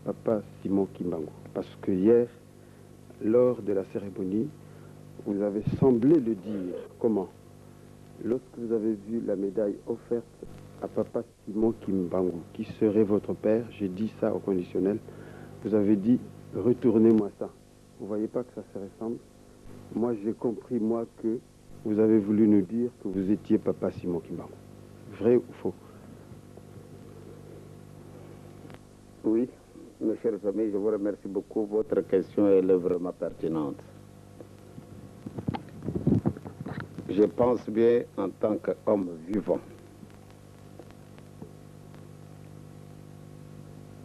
Papa Simon Kimbangu. Parce que hier, lors de la cérémonie, vous avez semblé le dire. Comment? Lorsque vous avez vu la médaille offerte à Papa Simon Kimbangu, qui serait votre père, j'ai dit ça au conditionnel, vous avez dit, retournez-moi ça. Vous ne voyez pas que ça se ressemble? Moi, j'ai compris, moi, que vous avez voulu nous dire que vous étiez Papa Simon Kimbangu. Vrai ou faux? Oui, mes chers amis, je vous remercie beaucoup. Votre question est vraiment pertinente. Je pense bien en tant qu'homme vivant,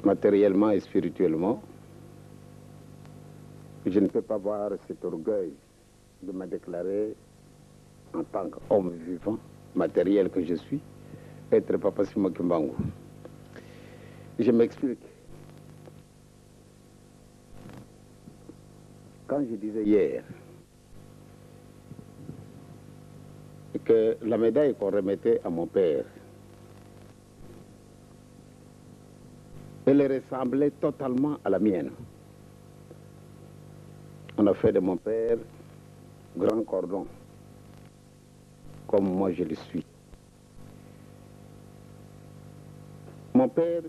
matériellement et spirituellement, je ne peux pas avoir cet orgueil de me déclarer en tant qu'homme vivant, matériel que je suis, être Papa Simon Kimbangu. Je m'explique. Quand je disais hier que la médaille qu'on remettait à mon père, elle ressemblait totalement à la mienne. On a fait de mon père grand cordon, comme moi je le suis. Mon père,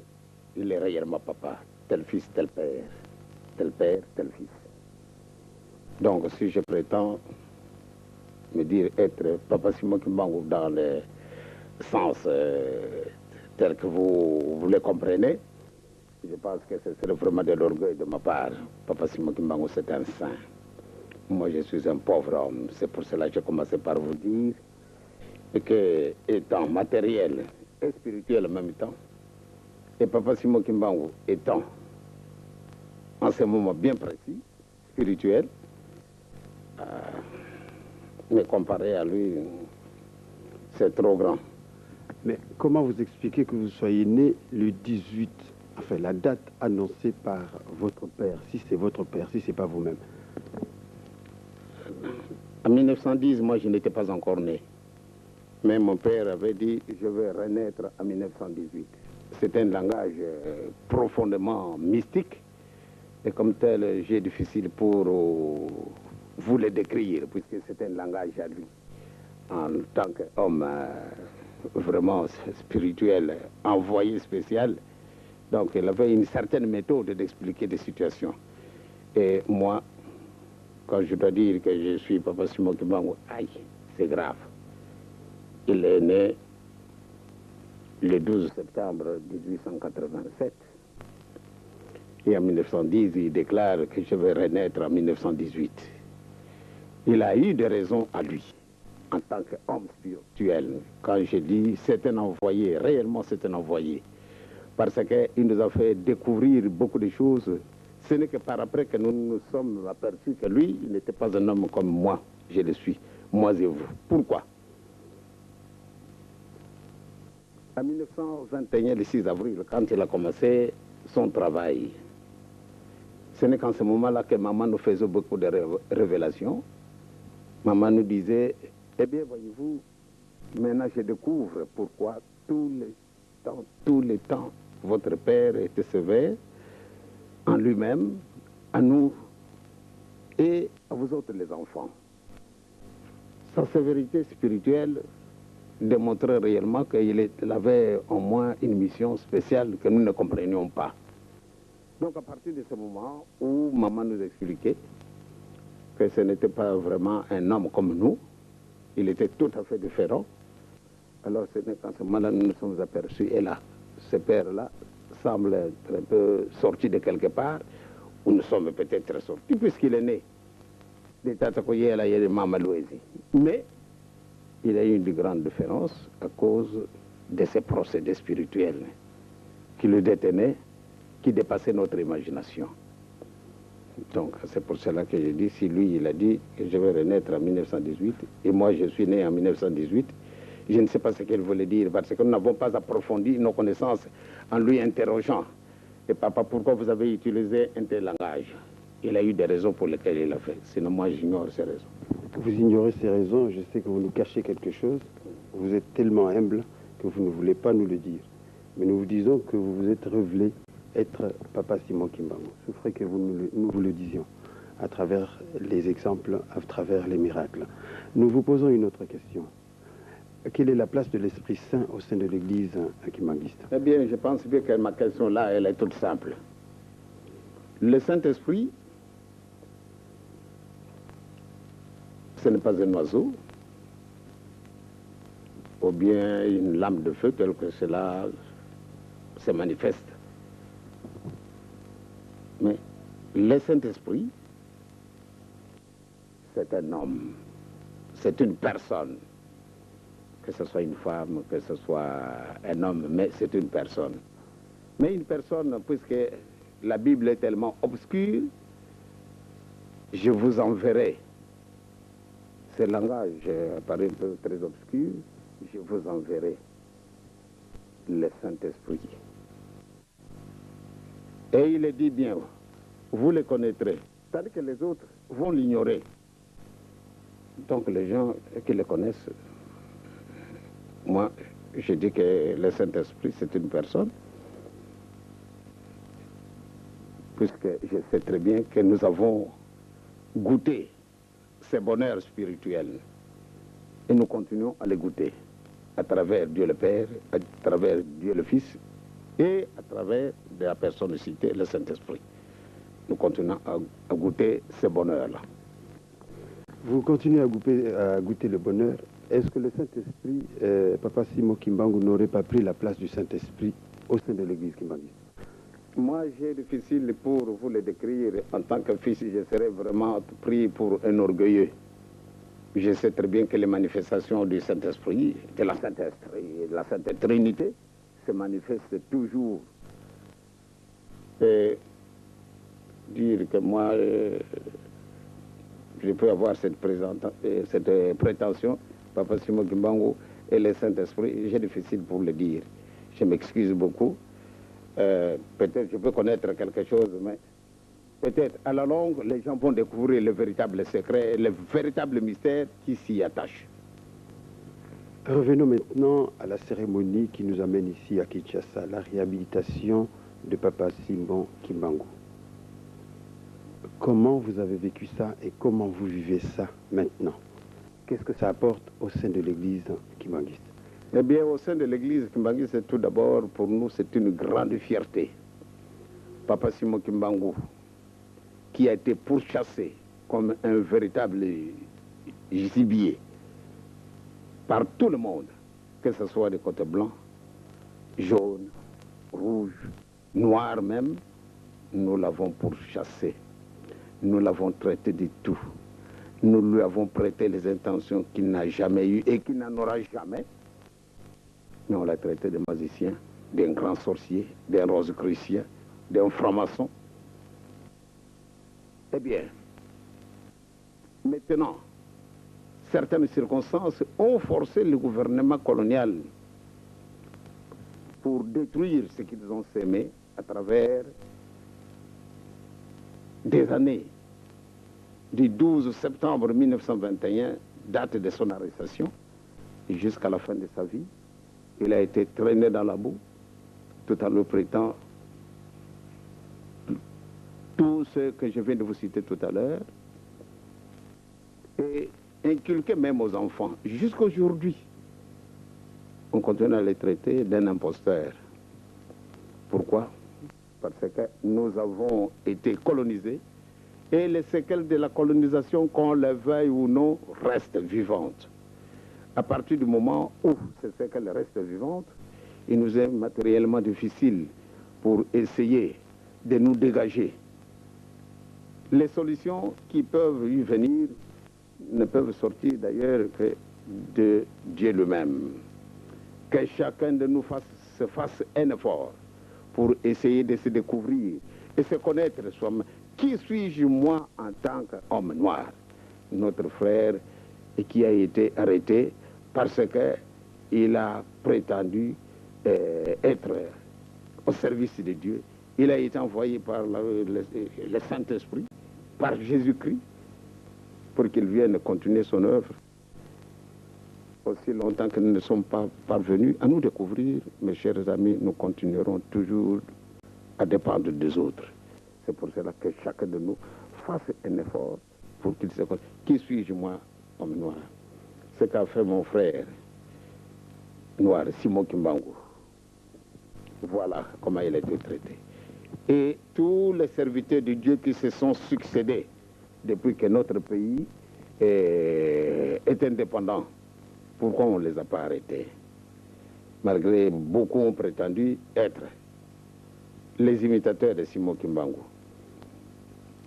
il est réellement papa, tel fils, tel père, tel père, tel fils. Donc si je prétends me dire être Papa Simon Kimbangu dans le sens tel que vous le comprenez, je pense que ce serait vraiment de l'orgueil de ma part. Papa Simon Kimbangu, c'est un saint. Moi, je suis un pauvre homme. C'est pour cela que j'ai commencé par vous dire que, étant matériel et spirituel en même temps, et Papa Simon Kimbangu étant en ce moment bien précis, spirituel, mais comparé à lui, c'est trop grand. Mais comment vous expliquez que vous soyez né le 18, enfin la date annoncée par votre père, si c'est votre père, si c'est pas vous-même? En 1910, moi je n'étais pas encore né. Mais mon père avait dit, je vais renaître en 1918. C'est un langage profondément mystique. Et comme tel, j'ai difficile pour vous le décrire, puisque c'est un langage à lui. En tant qu'homme vraiment spirituel, envoyé spécial, donc il avait une certaine méthode d'expliquer des situations. Et moi, quand je dois dire que je suis Papa Simon Kimbangu, aïe, c'est grave. Il est né le 12 septembre 1887. Et en 1910, il déclare que je vais renaître en 1918. Il a eu des raisons à lui, en tant qu'homme spirituel. Quand je dis c'est un envoyé, réellement c'est un envoyé. Parce qu'il nous a fait découvrir beaucoup de choses. Ce n'est que par après que nous nous sommes aperçus que lui, il n'était pas un homme comme moi, je le suis, moi et vous. Pourquoi? En 1921, le 6 avril, quand il a commencé son travail, ce n'est qu'en ce moment-là que maman nous faisait beaucoup de révélations. Maman nous disait, eh bien, voyez-vous, maintenant je découvre pourquoi tous les temps, votre père était sévère en lui-même, à nous et à vous autres les enfants. Sa sévérité spirituelle démontrait réellement qu'il avait au moins une mission spéciale que nous ne comprenions pas. Donc à partir de ce moment où maman nous expliquait que ce n'était pas vraiment un homme comme nous, il était tout à fait différent, alors ce n'est qu'en ce moment-là nous nous sommes aperçus, et là, ce père-là semble être un peu sorti de quelque part, où nous sommes peut-être sortis, puisqu'il est né de Tatakoye à la Mamadouézi. Mais il a eu une grande différence à cause de ces procédés spirituels qui le détenaient, qui dépassaient notre imagination. Donc c'est pour cela que je dis, si lui il a dit que je vais renaître en 1918, et moi je suis né en 1918, je ne sais pas ce qu'il voulait dire, parce que nous n'avons pas approfondi nos connaissances en lui interrogeant. Et papa, pourquoi vous avez utilisé un tel langage? Il a eu des raisons pour lesquelles il l'a fait. Sinon, moi, j'ignore ces raisons. Vous ignorez ces raisons, je sais que vous nous cachez quelque chose. Vous êtes tellement humble que vous ne voulez pas nous le dire. Mais nous vous disons que vous vous êtes révélé être Papa Simon Kimbangu? Souffrez que nous vous le disions à travers les exemples, à travers les miracles. Nous vous posons une autre question. Quelle est la place de l'Esprit Saint au sein de l'Église kimbanguiste? Eh bien, je pense bien que ma question là, elle est toute simple. Le Saint-Esprit, ce n'est pas un oiseau, ou bien une lame de feu telle que cela se manifeste. Mais le Saint-Esprit, c'est un homme, c'est une personne. Que ce soit une femme, que ce soit un homme, mais c'est une personne. Mais une personne, puisque la Bible est tellement obscure, je vous enverrai. Ce langage paraît un peu très obscur, je vous enverrai le Saint-Esprit. Et il est dit bien, vous le connaîtrez, tandis que les autres vont l'ignorer. Donc les gens qui le connaissent, moi, je dis que le Saint-Esprit, c'est une personne, puisque je sais très bien que nous avons goûté ces bonheurs spirituels. Et nous continuons à les goûter à travers Dieu le Père, à travers Dieu le Fils et à travers de la personne citée, le Saint-Esprit. Nous continuons à goûter ces bonheurs-là. Vous continuez à goûter le bonheur. Est-ce que le Saint-Esprit, Papa Simon Kimbangu, n'aurait pas pris la place du Saint-Esprit au sein de l'Église kimbanguiste? Moi, j'ai difficile pour vous le décrire. En tant que fils, je serais vraiment pris pour un orgueilleux. Je sais très bien que les manifestations du Saint-Esprit, de la Sainte Trinité, se manifestent toujours. Et dire que moi, je peux avoir cette prétention, Papa Simon Kimbangu et le Saint-Esprit, j'ai difficile pour le dire. Je m'excuse beaucoup. Peut-être je peux connaître quelque chose, mais peut-être à la longue, les gens vont découvrir le véritable secret, le véritable mystère qui s'y attache. Revenons maintenant à la cérémonie qui nous amène ici à Kinshasa, la réhabilitation de Papa Simon Kimbangu. Comment vous avez vécu ça et comment vous vivez ça maintenant? Qu'est-ce que ça apporte au sein de l'Église kimbanguiste? Eh bien, au sein de l'Église kimbanguiste, tout d'abord, pour nous, c'est une grande fierté. Papa Simon Kimbangu, qui a été pourchassé comme un véritable gibier par tout le monde, que ce soit des côtés blancs, jaunes, rouges, noirs même, nous l'avons pourchassé. Nous l'avons traité de tout. Nous lui avons prêté les intentions qu'il n'a jamais eues et qu'il n'en aura jamais. Mais on l'a traité de magicien, d'un grand sorcier, d'un rosicrucien, d'un franc-maçon. Eh bien, maintenant, certaines circonstances ont forcé le gouvernement colonial pour détruire ce qu'ils ont sémé à travers des années. Du 12 septembre 1921, date de son arrestation, jusqu'à la fin de sa vie, il a été traîné dans la boue, tout en le prêtant tout ce que je viens de vous citer tout à l'heure, et inculqué même aux enfants. Jusqu'aujourd'hui, on continue à les traiter d'un imposteur. Pourquoi? Parce que nous avons été colonisés et les séquelles de la colonisation, qu'on le veuille ou non, restent vivantes. À partir du moment où ces séquelles restent vivantes, il nous est matériellement difficile pour essayer de nous dégager. Les solutions qui peuvent y venir ne peuvent sortir d'ailleurs que de Dieu lui-même. Que chacun de nous se fasse un effort pour essayer de se découvrir et se connaître soi-même. Qui suis-je moi en tant qu'homme noir? Notre frère qui a été arrêté parce qu'il a prétendu être au service de Dieu. Il a été envoyé par le Saint-Esprit, par Jésus-Christ, pour qu'il vienne continuer son œuvre. Aussi longtemps que nous ne sommes pas parvenus à nous découvrir, mes chers amis, nous continuerons toujours à dépendre des autres. C'est pour cela que chacun de nous fasse un effort pour qu'il se connaisse. Qui suis-je, moi, homme noir? Ce qu'a fait mon frère noir, Simon Kimbangu. Voilà comment il a été traité. Et tous les serviteurs de Dieu qui se sont succédés depuis que notre pays est indépendant, pourquoi on ne les a pas arrêtés? Malgré beaucoup ont prétendu être les imitateurs de Simon Kimbangu.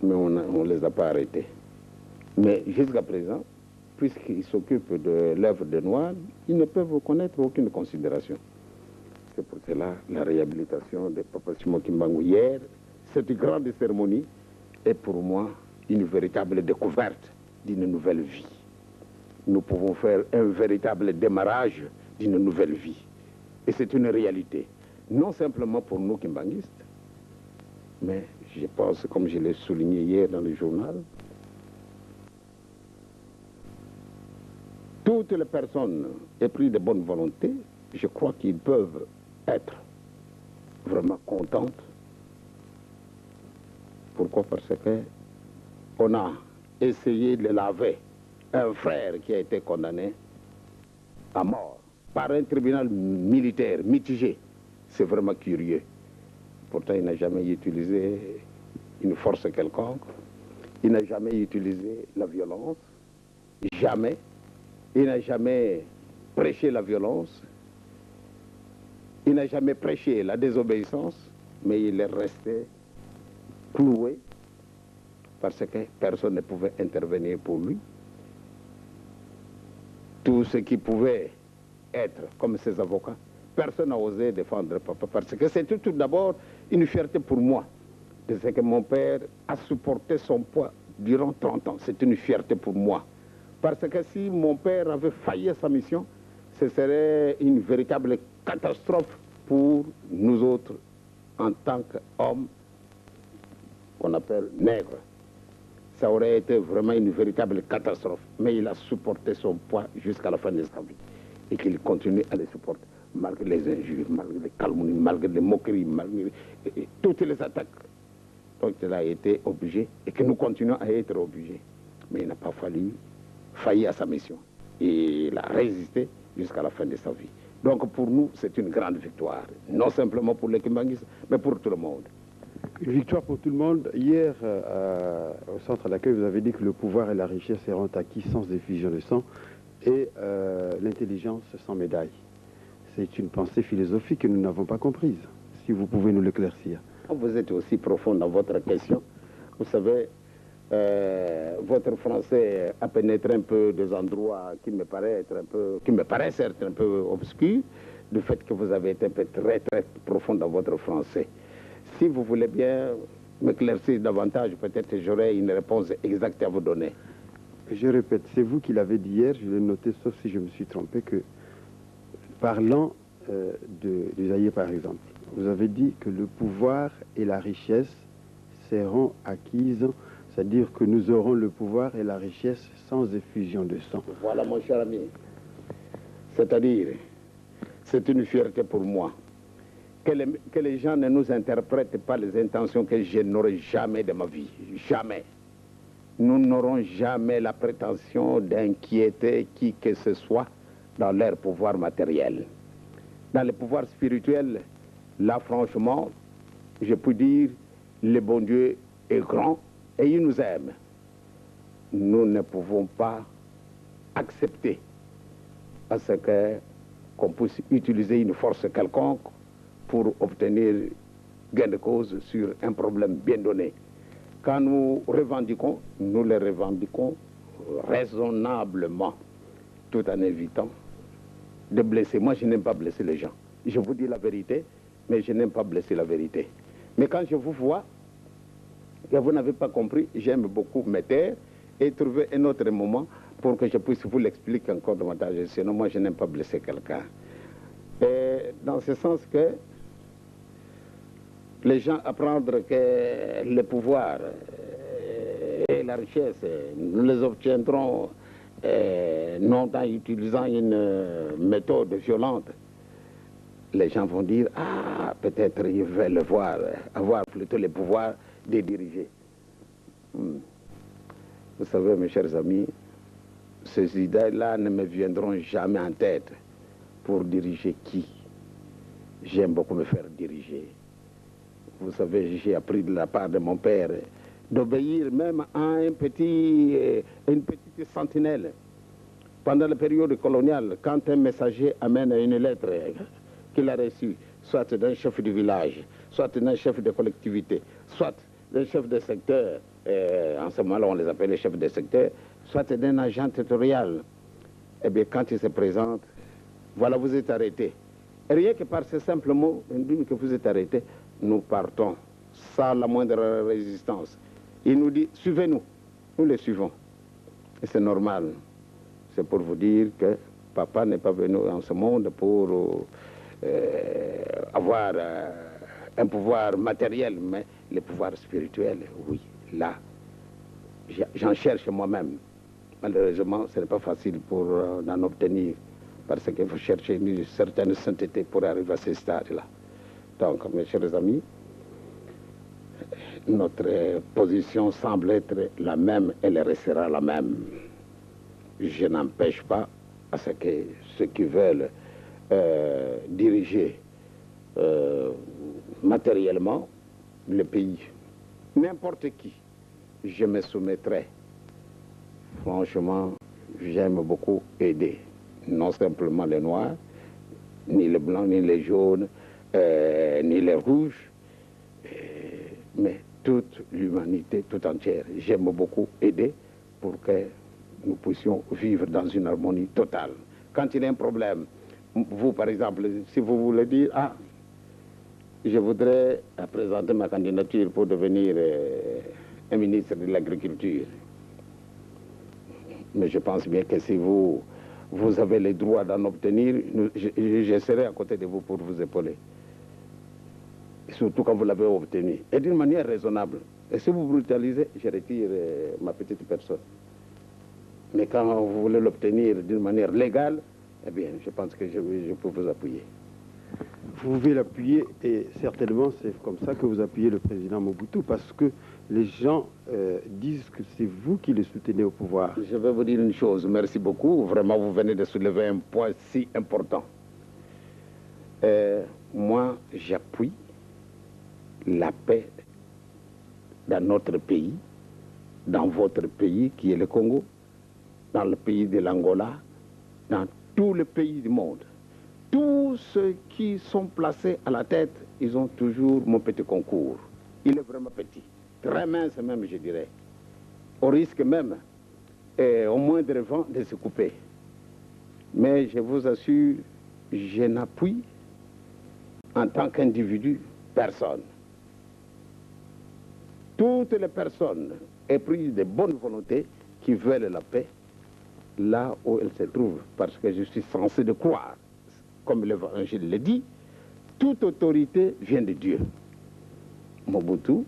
Mais on ne les a pas arrêtés. Mais jusqu'à présent, puisqu'ils s'occupent de l'œuvre des Noirs, ils ne peuvent connaître aucune considération. C'est pour cela la réhabilitation de Papa Simon Kimbangu hier, cette grande cérémonie, est pour moi une véritable découverte d'une nouvelle vie. Nous pouvons faire un véritable démarrage d'une nouvelle vie. Et c'est une réalité, non simplement pour nous kimbanguistes, mais je pense, comme je l'ai souligné hier dans le journal, toutes les personnes épris de bonne volonté, je crois qu'ils peuvent être vraiment contentes. Pourquoi? Parce qu'on a essayé de laver un frère qui a été condamné à mort par un tribunal militaire mitigé. C'est vraiment curieux. Pourtant, il n'a jamais utilisé une force quelconque. Il n'a jamais utilisé la violence. Jamais. Il n'a jamais prêché la violence. Il n'a jamais prêché la désobéissance. Mais il est resté cloué parce que personne ne pouvait intervenir pour lui. Tout ce qui pouvait être comme ses avocats, personne n'a osé défendre papa, parce que c'est tout d'abord une fierté pour moi de ce que mon père a supporté son poids durant 30 ans. C'est une fierté pour moi. Parce que si mon père avait failli à sa mission, ce serait une véritable catastrophe pour nous autres en tant qu'hommes qu'on appelle nègres. Ça aurait été vraiment une véritable catastrophe. Mais il a supporté son poids jusqu'à la fin de sa vie. Et qu'il continue à les supporter, malgré les injures, malgré les calomnies, malgré les moqueries, malgré toutes les attaques. Donc il a été obligé, et que nous continuons à être obligés. Mais il n'a pas failli à sa mission. Et il a résisté jusqu'à la fin de sa vie. Donc pour nous, c'est une grande victoire. Non simplement pour les Kimbanguistes, mais pour tout le monde. Une victoire pour tout le monde. Hier, au centre d'accueil, vous avez dit que le pouvoir et la richesse seront acquis sans effusion de sang et l'intelligence sans médaille. C'est une pensée philosophique que nous n'avons pas comprise. Si vous pouvez nous l'éclaircir. Vous êtes aussi profond dans votre question. Vous savez, votre français a pénétré un peu des endroits qui me paraissent être un peu obscurs, du fait que vous avez été un peu très profond dans votre français. Si vous voulez bien m'éclaircir davantage, peut-être j'aurai une réponse exacte à vous donner. Je répète, c'est vous qui l'avez dit hier, je l'ai noté, sauf si je me suis trompé, que parlant du Zaïre par exemple, vous avez dit que le pouvoir et la richesse seront acquises, c'est-à-dire que nous aurons le pouvoir et la richesse sans effusion de sang. Voilà mon cher ami. C'est-à-dire, c'est une fierté pour moi. Que les gens ne nous interprètent pas les intentions que je n'aurai jamais de ma vie. Jamais. Nous n'aurons jamais la prétention d'inquiéter qui que ce soit dans leur pouvoir matériel. Dans le pouvoir spirituel, là franchement, je peux dire, le bon Dieu est grand et il nous aime. Nous ne pouvons pas accepter à ce qu'on puisse utiliser une force quelconque pour obtenir gain de cause sur un problème bien donné. Quand nous revendiquons, nous le revendiquons raisonnablement, tout en évitant de blesser. Moi, je n'aime pas blesser les gens. Je vous dis la vérité, mais je n'aime pas blesser la vérité. Mais quand je vous vois, que vous n'avez pas compris, j'aime beaucoup me taire et trouver un autre moment pour que je puisse vous l'expliquer encore davantage. Sinon, moi, je n'aime pas blesser quelqu'un. Dans ce sens que les gens apprendre que le pouvoir et la richesse, nous les obtiendront non en utilisant une méthode violente, les gens vont dire, ah, peut-être ils veulent voir, avoir plutôt le pouvoir de diriger. Vous savez, mes chers amis, ces idées-là ne me viendront jamais en tête. Pour diriger qui? J'aime beaucoup me faire diriger. Vous savez, j'ai appris de la part de mon père d'obéir même à une petite sentinelle. Pendant la période coloniale, quand un messager amène une lettre qu'il a reçue, soit d'un chef du village, soit d'un chef de collectivité, soit d'un chef de secteur, en ce moment-là on les appelle les chefs de secteur, soit d'un agent territorial, eh bien quand il se présente, voilà, vous êtes arrêté. Rien que par ce simple mot, on dit que vous êtes arrêté, nous partons sans la moindre résistance. Il nous dit, suivez-nous, nous les suivons. Et c'est normal. C'est pour vous dire que papa n'est pas venu en ce monde pour avoir un pouvoir matériel, mais le pouvoir spirituel, oui, là, j'en cherche moi-même. Malheureusement, ce n'est pas facile pour en obtenir, parce qu'il faut chercher une certaine sainteté pour arriver à ce stade-là. Donc, mes chers amis, notre position semble être la même, elle restera la même. Je n'empêche pas à ce que ceux qui veulent diriger matériellement le pays, n'importe qui, je me soumettrai. Franchement, j'aime beaucoup aider, non simplement les Noirs, ni les Blancs, ni les Jaunes, ni les Rouges, mais toute l'humanité tout entière. J'aime beaucoup aider pour que nous puissions vivre dans une harmonie totale. Quand il y a un problème, vous par exemple, si vous voulez dire, ah, je voudrais présenter ma candidature pour devenir un ministre de l'Agriculture. Mais je pense bien que si vous avez le droit d'en obtenir, je serai à côté de vous pour vous épauler. Surtout quand vous l'avez obtenu. Et d'une manière raisonnable. Et si vous brutalisez, je retire ma petite personne. Mais quand vous voulez l'obtenir d'une manière légale, eh bien, je pense que je peux vous appuyer. Vous pouvez l'appuyer et certainement c'est comme ça que vous appuyez le président Mobutu parce que les gens disent que c'est vous qui le soutenez au pouvoir. Je vais vous dire une chose, merci beaucoup. Vraiment, vous venez de soulever un point si important. Moi, j'appuie la paix dans notre pays, dans votre pays qui est le Congo, dans le pays de l'Angola, dans tous les pays du monde. Tous ceux qui sont placés à la tête, ils ont toujours mon petit concours. Il est vraiment petit, très mince même, je dirais. Au risque même, au moindre vent, de se couper. Mais je vous assure, je n'appuie en tant qu'individu personne. Toutes les personnes éprises de bonne volonté qui veulent la paix, là où elles se trouvent, parce que je suis censé de croire, comme l'Évangile le dit, toute autorité vient de Dieu. Mobutu,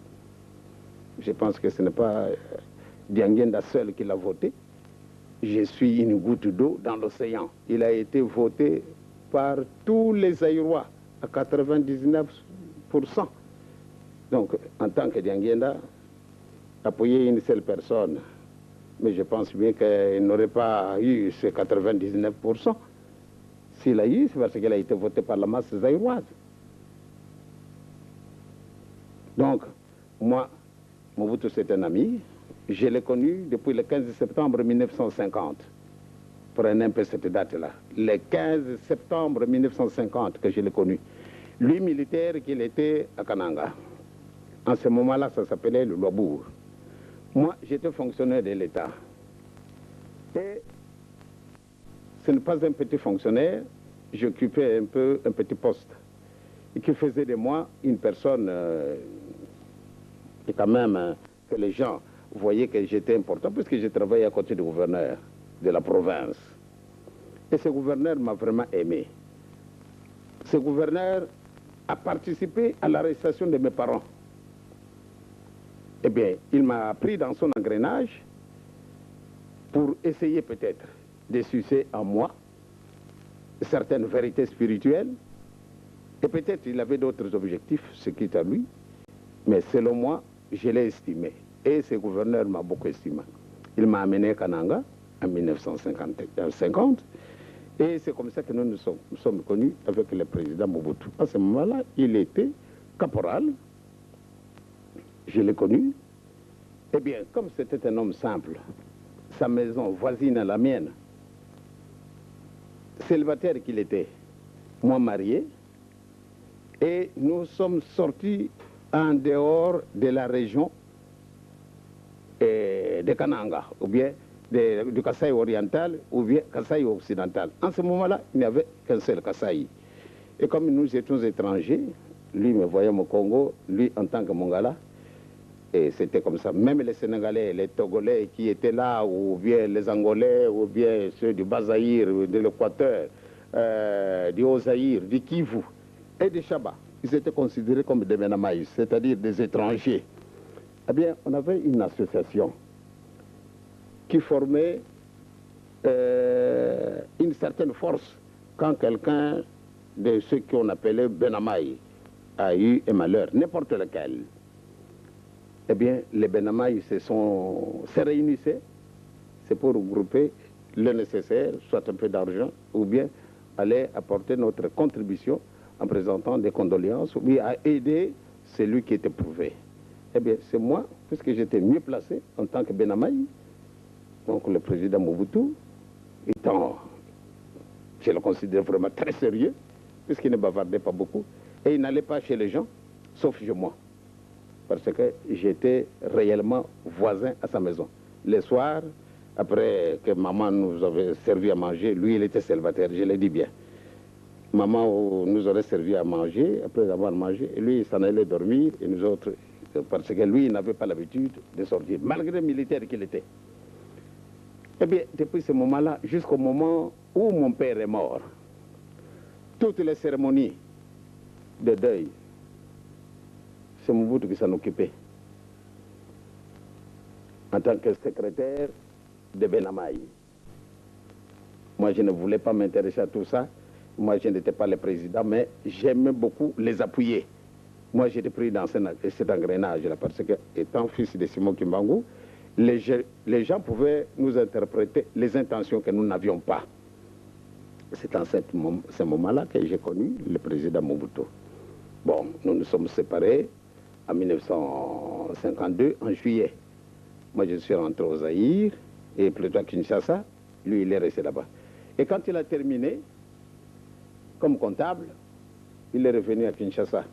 je pense que ce n'est pas Diangenda seul qui l'a voté. Je suis une goutte d'eau dans l'océan. Il a été voté par tous les Aïrois à 99%. Donc, en tant que Diangenda, appuyer une seule personne, mais je pense bien qu'il n'aurait pas eu ces 99%. S'il a eu, c'est parce qu'il a été voté par la masse zaïroise. Donc, moi, Mobutu, c'est un ami. Je l'ai connu depuis le 15 septembre 1950. Prenez un peu cette date-là. Le 15 septembre 1950 que je l'ai connu. Lui, militaire, qu'il était à Kananga. En ce moment-là, ça s'appelait le Lobour. Moi, j'étais fonctionnaire de l'État. Et ce n'est pas un petit fonctionnaire, j'occupais un petit poste. Et qui faisait de moi une personne et quand même que les gens voyaient que j'étais important, puisque je travaillais à côté du gouverneur de la province. Et ce gouverneur m'a vraiment aimé. Ce gouverneur a participé à l'arrestation de mes parents. Eh bien, il m'a pris dans son engrenage pour essayer peut-être de sucer en moi certaines vérités spirituelles Et peut-être il avait d'autres objectifs, ce qui est à lui, mais selon moi, je l'ai estimé. Et ce gouverneur m'a beaucoup estimé. Il m'a amené à Kananga en 1950. Et c'est comme ça que nous sommes connus avec le président Mobutu. À ce moment-là, il était caporal. Je l'ai connu. Eh bien, comme c'était un homme simple, sa maison voisine à la mienne, célibataire qu'il était, moi marié, et nous sommes sortis en dehors de la région de Kananga, ou bien du Kasaï oriental, ou bien Kasaï occidental. En ce moment-là, il n'y avait qu'un seul Kasaï. Et comme nous étions étrangers, lui me voyait au Congo, lui en tant que Mongala, et c'était comme ça. Même les Sénégalais, les Togolais qui étaient là, ou bien les Angolais, ou bien ceux du Bas-Zaïre, de l'Équateur, du Haut-Zaïre, du Kivu et du Chaba, ils étaient considérés comme des Menamaïs, c'est-à-dire des étrangers. Eh bien, on avait une association qui formait une certaine force quand quelqu'un de ceux qu'on appelait Benamaï a eu un malheur, n'importe lequel. Eh bien, les Benamaï se réunissaient, c'est pour regrouper le nécessaire, soit un peu d'argent, ou bien aller apporter notre contribution en présentant des condoléances, ou bien à aider celui qui était prouvé. Eh bien, c'est moi, puisque j'étais mieux placé en tant que Benamaï, donc le président Mobutu, étant, je le considère vraiment très sérieux, puisqu'il ne bavardait pas beaucoup, et il n'allait pas chez les gens, sauf chez moi, parce que j'étais réellement voisin à sa maison. Les soirs, après que maman nous avait servi à manger, lui il était célibataire, je l'ai dit bien. Maman nous aurait servi à manger, après avoir mangé, et lui il s'en allait dormir, et nous autres, parce que lui il n'avait pas l'habitude de sortir, malgré le militaire qu'il était. Eh bien, depuis ce moment-là, jusqu'au moment où mon père est mort, toutes les cérémonies de deuil, c'est Mobutu qui s'en occupait. En tant que secrétaire de Benamaï. Moi, je ne voulais pas m'intéresser à tout ça. Moi, je n'étais pas le président, mais j'aimais beaucoup les appuyer. Moi, j'étais pris dans cet engrenage-là, parce que, étant fils de Simon Kimbangu, les gens pouvaient nous interpréter les intentions que nous n'avions pas. C'est en ce moment-là que j'ai connu le président Mobutu. Bon, nous nous sommes séparés en 1952, en juillet. Moi, je suis rentré au Zaïre, et plutôt à Kinshasa. Lui, il est resté là-bas. Et quand il a terminé, comme comptable, il est revenu à Kinshasa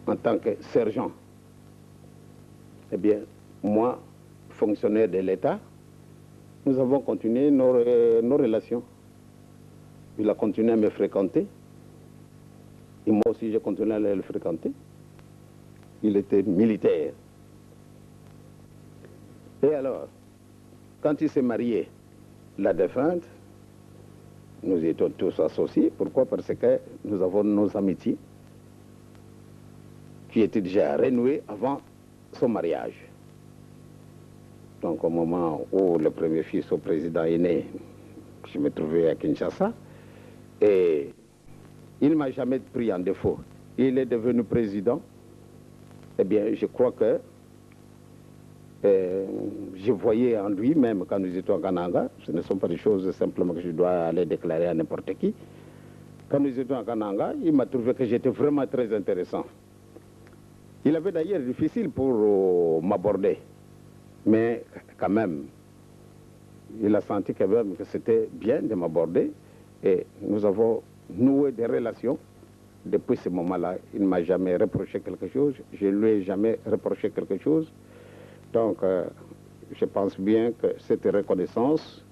en tant que sergent. Eh bien, moi, fonctionnaire de l'État, nous avons continué nos relations. Il a continué à me fréquenter. Et moi aussi, j'ai continué à le fréquenter. Il était militaire. Et alors, quand il s'est marié, la défunte, nous étions tous associés. Pourquoi? Parce que nous avons nos amitiés qui étaient déjà renouées avant son mariage. Donc au moment où le premier fils au président est né, je me trouvais à Kinshasa et il ne m'a jamais pris en défaut. Il est devenu président. Eh bien, je crois que je voyais en lui, même quand nous étions à Kananga, ce ne sont pas des choses simplement que je dois aller déclarer à n'importe qui. Quand nous étions à Kananga, il m'a trouvé que j'étais vraiment très intéressant. Il avait d'ailleurs difficile pour m'aborder, mais quand même, il a senti quand même que c'était bien de m'aborder et nous avons noué des relations. Depuis ce moment-là, il ne m'a jamais reproché quelque chose, je ne lui ai jamais reproché quelque chose. Donc, je pense bien que cette reconnaissance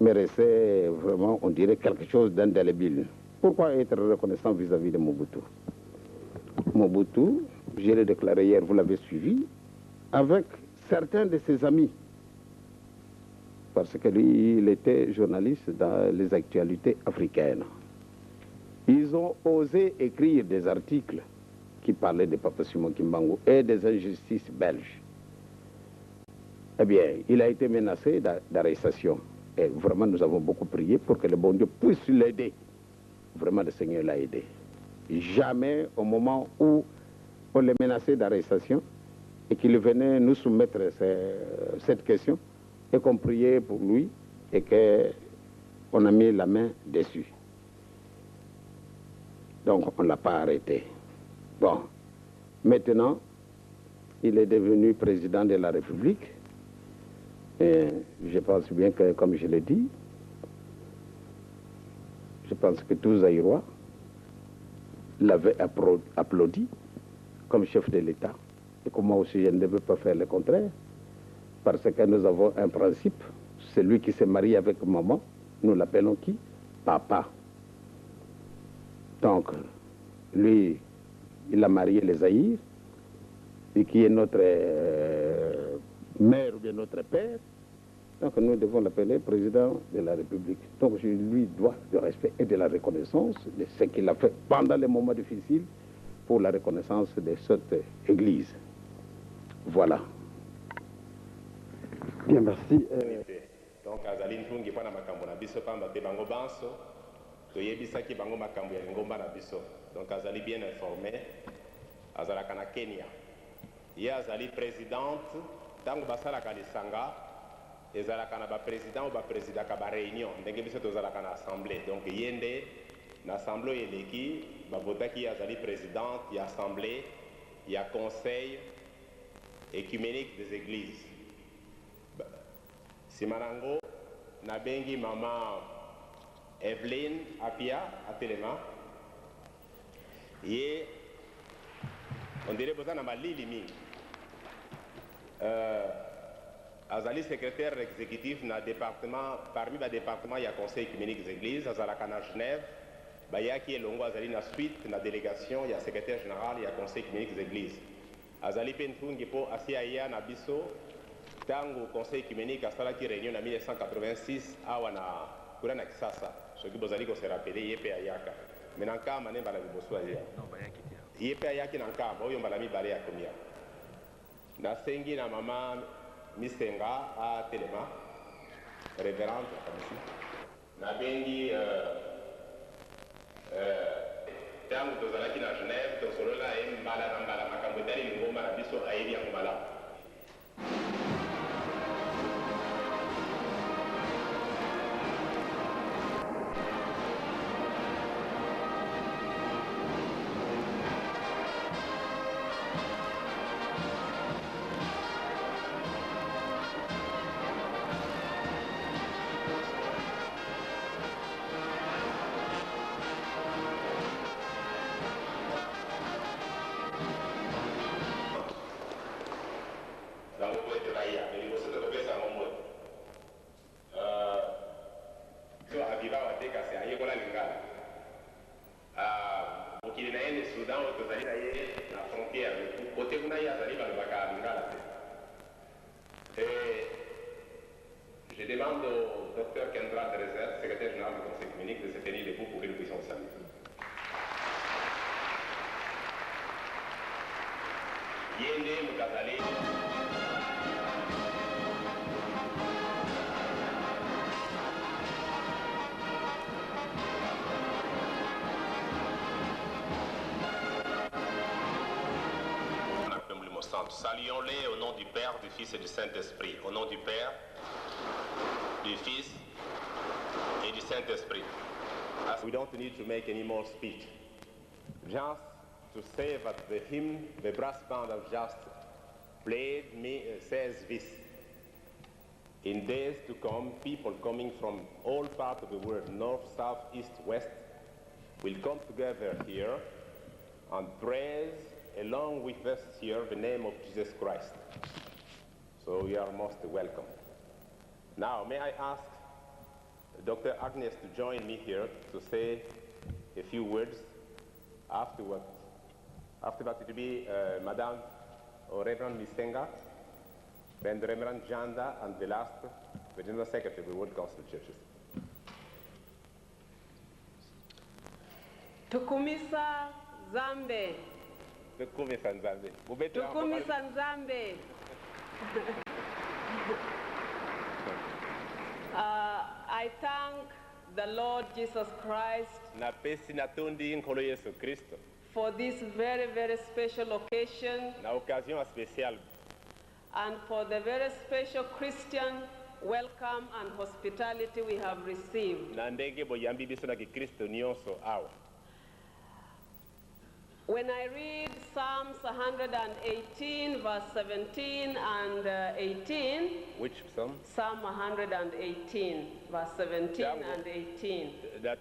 méritait vraiment, on dirait, quelque chose d'indélébile. Pourquoi être reconnaissant vis-à-vis de Mobutu? Mobutu, je l'ai déclaré hier, vous l'avez suivi, avec certains de ses amis. Parce que lui, il était journaliste dans les actualités africaines. Ils ont osé écrire des articles qui parlaient de Papa Simon Kimbangu et des injustices belges. Eh bien, il a été menacé d'arrestation. Et vraiment, nous avons beaucoup prié pour que le bon Dieu puisse l'aider. vraiment le Seigneur l'a aidé. Jamais au moment où on les menaçait d'arrestation et qu'il venait nous soumettre cette question et qu'on priait pour lui et qu'on a mis la main dessus. Donc on ne l'a pas arrêté. Bon, maintenant, il est devenu président de la République. Et je pense bien que, comme je l'ai dit, je pense que tous Zaïrois l'avaient applaudi comme chef de l'État. Et que moi aussi, je ne veux pas faire le contraire. Parce que nous avons un principe. Celui qui se marie avec maman, nous l'appelons qui? Papa. Donc, lui, il a marié les Zaïres, et qui est notre mère ou bien notre père. Donc nous devons l'appeler président de la République. Donc je lui dois du respect et de la reconnaissance de ce qu'il a fait pendant les moments difficiles pour la reconnaissance de cette église. Voilà. Bien, merci. Donc azali ntungi mpona makambo na biso pamba te bango banso toyebisaki bango makambo ya lingomba na biso. Donc azali bien informé, azalaka na Kenya. Ye azali présidente ntango basalaka lisanga ezalaka na baprésident ou baprésidaka baréunion ndenge biso tozalaka na assemblée. Donc ye nde na assemblée oyo eleki bavotaki ye azali présidente ya assemblée ya conseil écuménique des églises. Nsima nango nabengi mama Evelyne Apia atelema ye on dirait boza na malili mingi. Azali secrétaire exécutif na département, parmi ba département ya conseil écuménique des églises, azalaka na Genève, bayaki elongo azali na suite na délégation ya secrétaire général ya conseil écuménique des églises. Azali pe ntungi po asi aya na biso tango conseil écuménique asalaki réunion na 1986 awa na kuna na Kisasa. Soki bozali ko se rappeler ye pe ayaka. Mena nkama ne bala liboso ya. Ye pe ayaki na nkama oyo mbala mibale ya komia. Nasengi na mama Misenga a Telema, révérende ici. Nabengi tango tozalaki na Genève tosolola ye mbala na mbala makambo etali lingomba na biso ayebi yango malamu. Je demande au docteur Kendra Drezer, secrétaire général du Conseil écuménique, de se tenir debout pour que nous puissions saluer. Yende Mukazale. Saluons-les au nom du Père, du Fils et du Saint-Esprit. Au nom du Père, du Fils et du Saint-Esprit. We don't need to make any more speech. Just to say that the hymn, the brass band have just played says this. In days to come, people coming from all parts of the world, north, south, east, west, will come together here and praise along with us here the name of Jesus Christ. So you are most welcome. Now, may I ask Dr. Agnes to join me here to say a few words afterward. After that, it will be Madame or Reverend Misenga, then the Reverend Janda, and the last, the General Secretary of the World Council of Churches. Tukumisa Zambe. Tukumisa Nzambe. Tukumisa Nzambe. I thank the Lord Jesus Christ napesi natondi nkolo yesu kristo for this very, very special occasion na occasion spéciale and for the very special Christian welcome and hospitality we have received. na ndenge boyambi biso na kikristo nyonso awa. When I read Psalms 118, verse 17 and 18, Which psalm? Psalm 118, verse 17 and 18.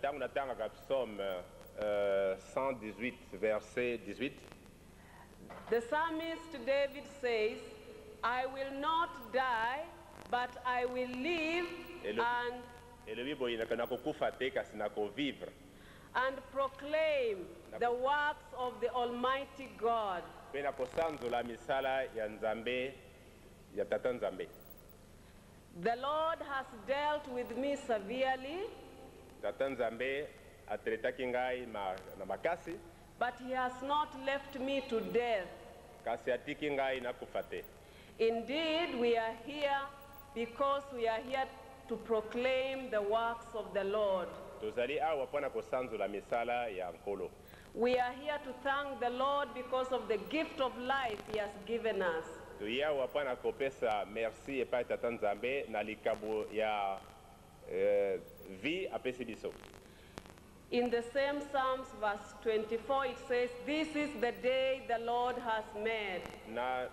Tango natangaka psaume 118 verset 18. The psalmist David says, I will not die, but I will live Elobi boyinaka nakokufa te kasi nakovivre and proclaim the works of the Almighty God. mpe nakosanzola misala ya nzambe ya tata nzambe. The Lord has dealt with me severely, Tata nzambe atretaki ngai na makasi but he has not left me to death. kasi atiki ngai nakufa te. Indeed, we are here because we are here to proclaim the works of the Lord. Tozali awa mpona kosanzola misala ya nkolo. We are here to thank the Lord because of the gift of life he has given us. Toye awa mpona kopesa merci epai tata nzambe na likabo ya vie apesi biso. In the same Psalms, verse 24, it says, this is the day the Lord has made. Na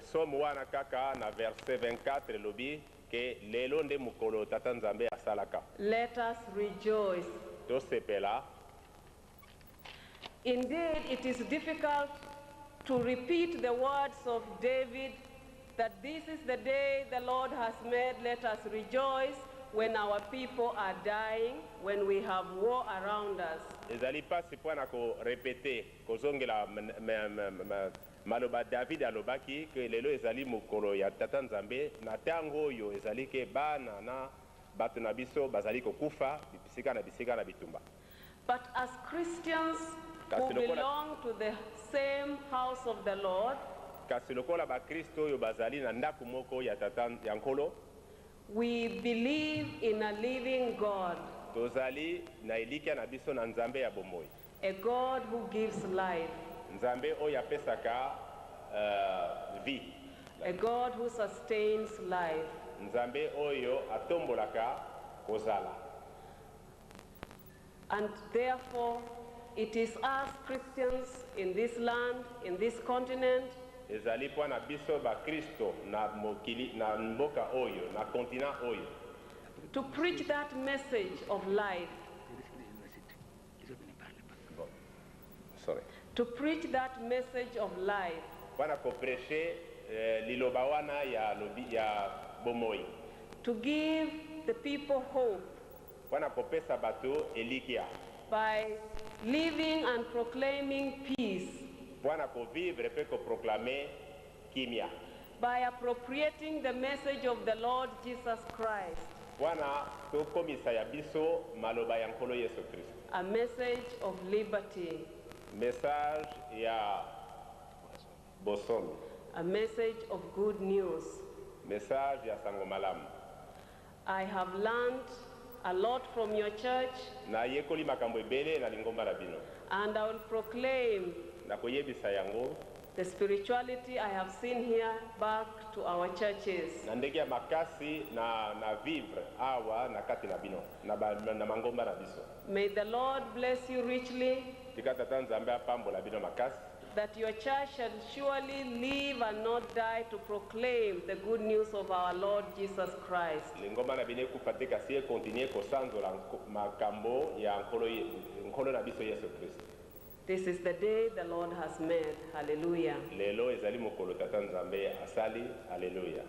psaume wana kaka na verset 24 elobi ke lelo nde mokolo tata nzambe asalaka. Let us rejoice. Tosepela. Indeed, it is difficult to repeat the words of David that this is the day the Lord has made, let us rejoice, when our people are dying, when we have war around us. Ezali pasi mpona korepete kozongela maloba David alobaki ke lelo ezali mokolo ya tata nzambe na ntango oyo ezali ke bana na bato na biso bazali kokufa bisika na bitumba. But as Christians who belong to the same house of the Lord, kasi lokola bakristo oyo bazali na ndako moko ya tata ya nkolo, we believe in a living God, tozali na elikia na biso na nzambe ya bomoi, a God who gives life, nzambe oyo apesaka vie, a God who sustains life. nzambe oyo atombolaka kozala. And therefore, it is us Christians in this land, in this continent, ezali mpona biso bakristo na mokili na mboka oyo na kontinent oyo to preach that message of life, to preach that message of life, mpona kopreche liloba wana ya bomoi, to give the people hope mpona kopesa bato elikia, by living and proclaiming peace, mpona kovivre mpe koproklame kimia, by appropriating the message of the Lord Jesus Christ, mpona tokomisa ya biso maloba ya nkolo yesu kristo, a message of liberty, message ya bosomi, a message of good news. message ya sango malamu. I have learned a lot from your church, nayekoli makambo ebele na lingomba na bino, and I will proclaim nakoyebisa yango the spirituality I have seen here back to our churches. na ndenge ya makasi na vivre awa na kati na bino na mangomba na biso. May the Lord bless you richly, Tika tata nzambe apambola bino makasi, that your church shall surely live and not die to proclaim the good news of our Lord Jesus Christ. lingomba na bino ekufa te kasi ekontinue kosanzola makambo ya nkolo na biso yesu kristo. This is the day the Lord has made. Hallelujah. Lelo ezali mokolo tata nzambe asali. Haleluya.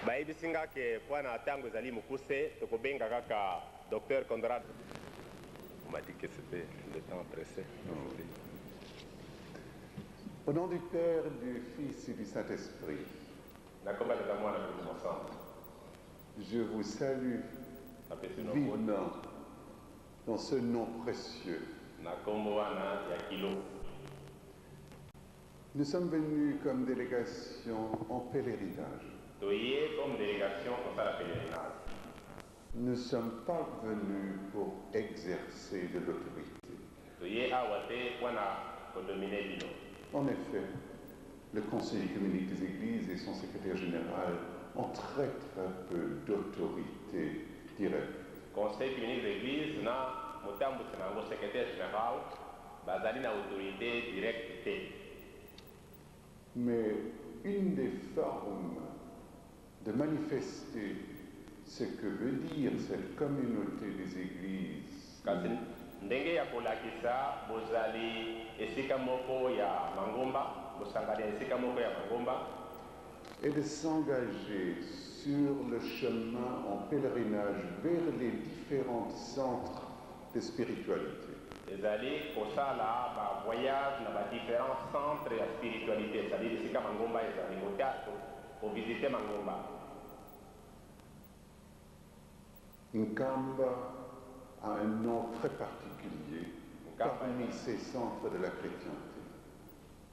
bayebisi nga ke mpona ntango ezali mokuse tokobenga kaka Dr Conrad. On m'a dit que c'était le temps pressé. Au nom du Père, du Fils et du Saint-Esprit, Nakomba tata mwana mpenzi mosantu. je vous salue Napesi no vivement dans ce nom précieux. na kombo wana ya kilo. Nous sommes venus comme délégation en pèlerinage comme délégation pour ça la pèlerinage. Nous ne sommes pas venus pour exercer de l'autorité. En effet, le Conseil écuménique des Églises et son secrétaire général ont très peu d'autorité directe. Conseil écuménique des Églises, mon secrétaire général, basé na autorité directe. Mais une des formes de manifester ce que veut dire cette communauté des Églises ndenge ya kolakisa bozali esika moko ya mangomba bosangali esika moko ya mangomba et de s'engager sur le chemin en pèlerinage vers les différents centres de spiritualité. ezali kosala ba voyage na ba différents centres ya spiritualité ezali esika mangomba ezali ko visiter mangomba. Nkamba a un nom très particulier parmi ces centres de la chrétienté.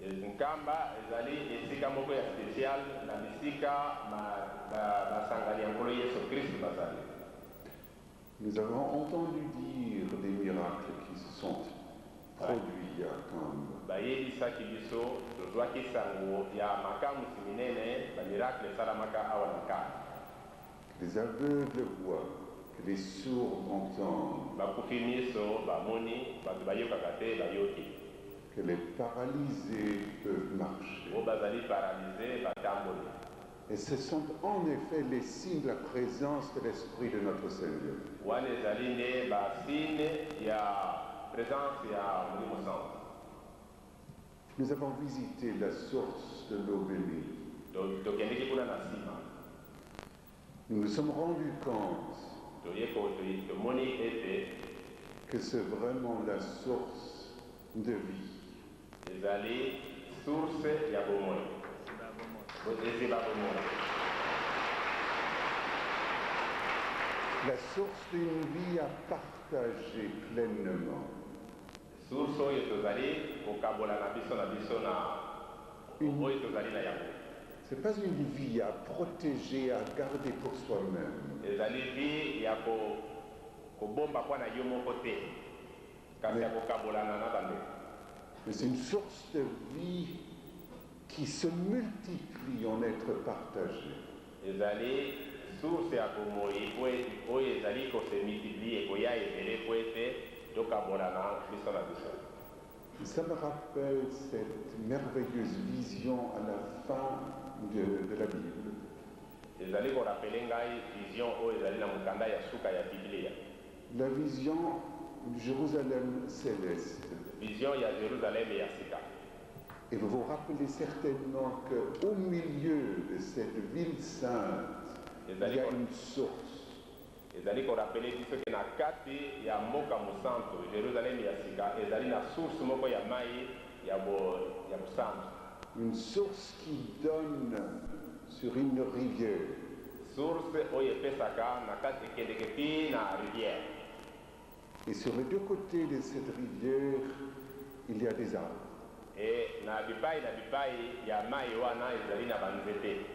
Nkamba ezali esika moko ya spécial na bisika basangali ya nkolo Yesu Kristo bazali. Nous avons entendu dire des miracles qui se sont produits à Kamba. bayebisaki biso tozwaki sango ya makamwisi minene bamiracle esalamaka awa na Nkamba. Les aveugles voient, que les sourds entendent, bakufi miso bamoni bato bayokaka te bayoki que les paralysés peuvent marcher. o bazali paralysé batamboli. Et ce sont en effet les signes de la présence de l'Esprit de notre Seigneur. wana ezali nde basigne ya présence ya molimo santo. Nous avons visité la source de l'eau bénie. tokendeki kuna na nsima Nous nous sommes rendus compte tomoni ete que c'est vraiment la source de vie. ezali source ya bomoi ezeba bomoi. La source d'une vie à partager pleinement. source oyo tozali kokabola na biso oyo tozali na yango. Ce n'est pas une vie à protéger, à garder pour soi-même. ezali vi ya kobomba mpo na yo moko te kasi ya kokabolana na bandeko. Mais c'est une source de vie qui se multiplie en être partagée. ezali source ya bomoi oyo ezali kose multiplie koya ebele po ete tokabolana biso na biso. Ça me rappelle cette merveilleuse vision à la fin de la Bible. ezali korapele ngai vision oyo ezali na mokanda ya suka ya biblia. La vision du Jérusalem céleste. vision ya Jérusalem ya sika. Et vous vous rappelez certainement qu'au milieu de cette ville sainte, il y a une source. ezali korapele biso ke na kati ya mboka mosantu Jérusalem ya sika ezali na source moko ya mai ya mosantu. Une source qui donne sur une rivière. source oyo epesaka na kati ekendeke mpi na rivière. Et sur les deux côtés de cette rivière, il y a des arbres. e na bipai ya mai wana ezali na banzete.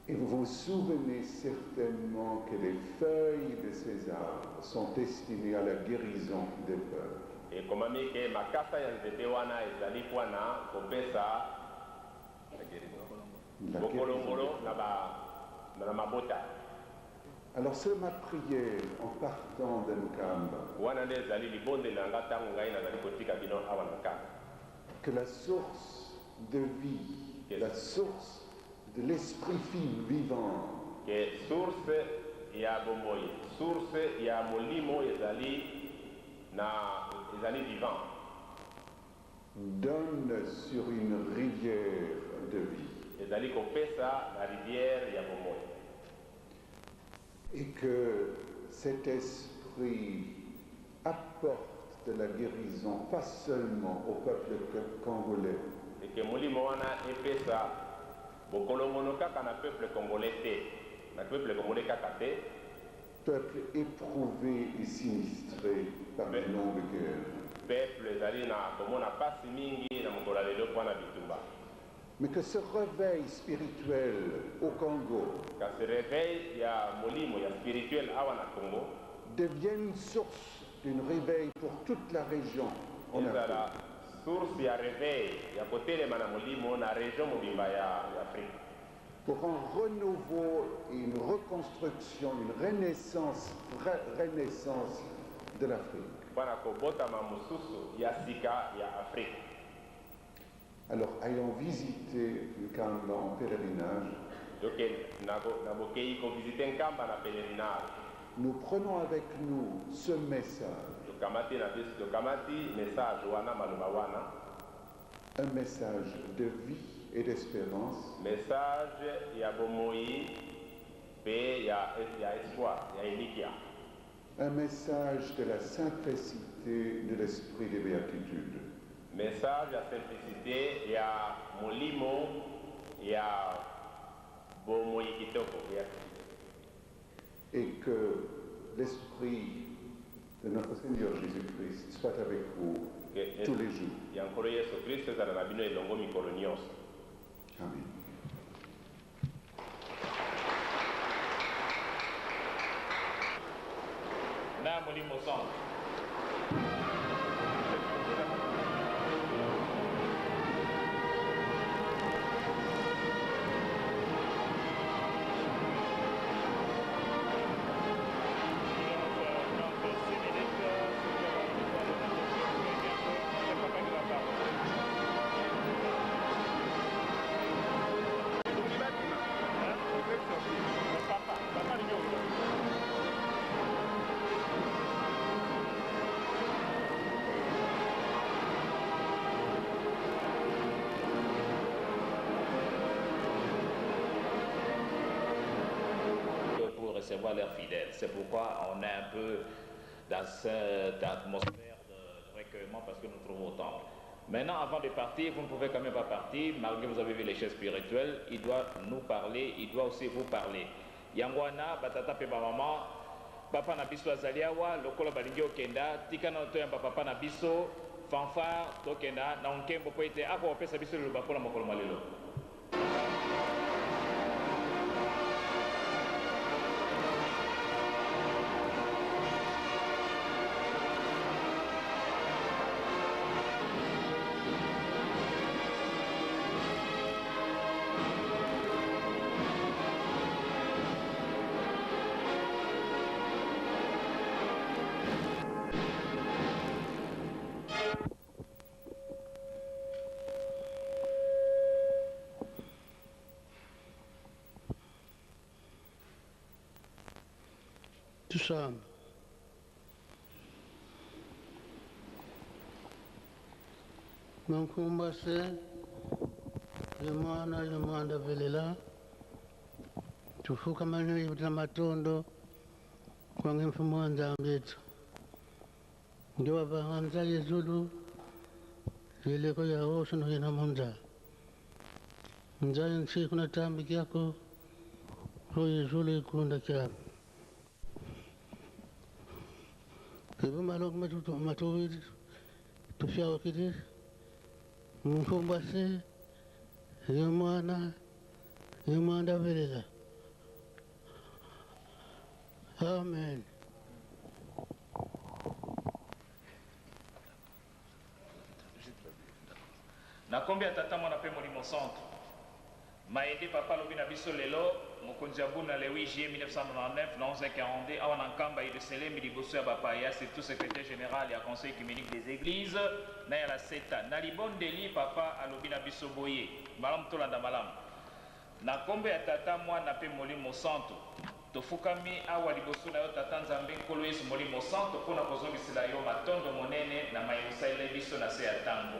Et vous vous souvenez certainement que les feuilles de ces arbres sont destinées à la guérison des peuples. ekomami ke makasa ya nzete wana ezali mpona kopesa bokolongolo na mabota. Alors c'est ma prière en partant de Nkamba, wana nde ezali libondeli na nga ntango ngai nazali kotika bino awa na Nkamba. que la source de vie, la source de l'esprit vivant, ke source ya bomoi, source ya molimo ezali vivant, donne sur une rivière de vie. ezali kopesa na rivière ya bomoi. Et que cet esprit apporte de la guérison, pas seulement au peuple congolais, eke molimo wana epesa bokolongono kaka na peuple congolais te, na peuple congolais kaka te, peuple éprouvé et sinistré par de longues guerres. peuple ezali na komona pasi mingi na mokolo ya lelo mpona bitumba. Mais que ce réveil spirituel au Congo devienne une source d'une réveil pour toute la région en Afrique. Pour un renouveau, une reconstruction, une renaissance, vraie renaissance de l'Afrique. Alors, ayant visité le Kamba en pèlerinage, nous prenons avec nous ce message. Un message de vie et d'espérance. Un message de la simplicité de l'esprit des béatitudes. Message de simplicité, il y a molimo, il y a bomoyikitoko. Et que l'esprit de notre Seigneur Jésus-Christ soit avec vous tous les jours. Amen. Na molimo sang. Recevoir leurs fidèles. C'est pourquoi on est un peu dans cette atmosphère de recueillement parce que nous trouvons au temple. Maintenant, avant de partir, vous ne pouvez quand même pas partir, malgré que vous avez vu les chefs spirituels, il doit nous parler, il doit aussi vous parler. Yangwana, batata pe maman, papa na biso azaliawa, lokola balingi okenda, tika na to yamba papa na biso, fanfare, tokenda, na onkembo po ete, ako opesa biso le bapola mokolo malelo. Tusame. Mankumbase, Yamana Yamanda Velela, Tufuka Manu Yamatondo, Kwangin Fumanda Mbit, Joava Hamza Yezulu, Yeleko Yaosan Yanamonda, Nzayan Sikuna Tambikiako, Yezulu Kunda Kab. Ibu malok matuwid tufiaw kiti mfumbase yumanda velela. Amen. Nakombi atata mwana pe molimo centre. Maende papa lobi na biso lelo mokonzi ya buna le 8 juillet 1999 na 11h42 awa na nkamba Yerusalem liboso ya bapaya surtout secrétaire général ya conseil œcuménique des églises na ya la seta na libondeli papa alobi na biso boye malamu tolanda malamu na kombo ya tata mwana pe molimo centre tofukami awa liboso na yo tata nzambe nkolo yesu molimo centre mpona kozongisela yo matondo monene na mayerusalem biso na se ya ntango.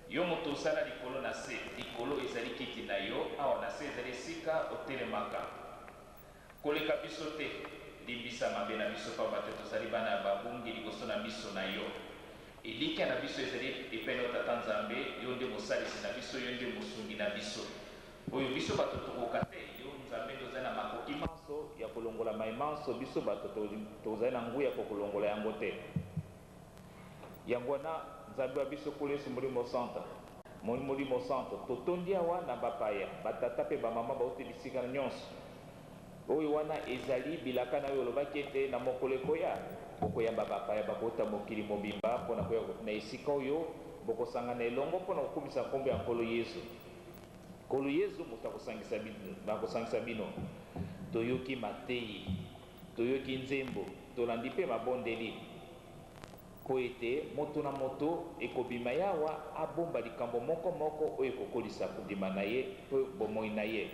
Yo moto osala likolo na se, likolo ezali kiti na yo, awa na se ezali esika otelemaka. Koleka biso te, limbisa mabe na biso pa bato tozali bana babungi liboso na miso na yo. Elika na biso ezali epene o tata nzambe, yo nde mosalisi na biso, yo nde mosungi na biso. Oyo biso bato tokoka te, yo nzambe tozali na makoki manso ya kolongola mai manso, biso bato tozali na nguya ya kolongola yango te. Yango wana nzambe wa biso kolo yesu molimo centre Molimo Centre totondi awa na bapaya batata pe bamama bauti bisika nyonso oyo wana ezali bilaka na oyo olobaki ete na mokolo ekoya bokoyamba bapaya bakota mokili mobimba mpona koya na esika oyo bokosangana elongo mpona kokumisa nkombo ya nkolo yesu. Nkolo yesu moto akosangisa bino toyoki mateyi toyoki nzembo tolandi mpe mabondeli po ete moto na moto ekobima yawa abomba likambo moko moko oyo ekokolisa kondima na ye mpe bomoi na ye.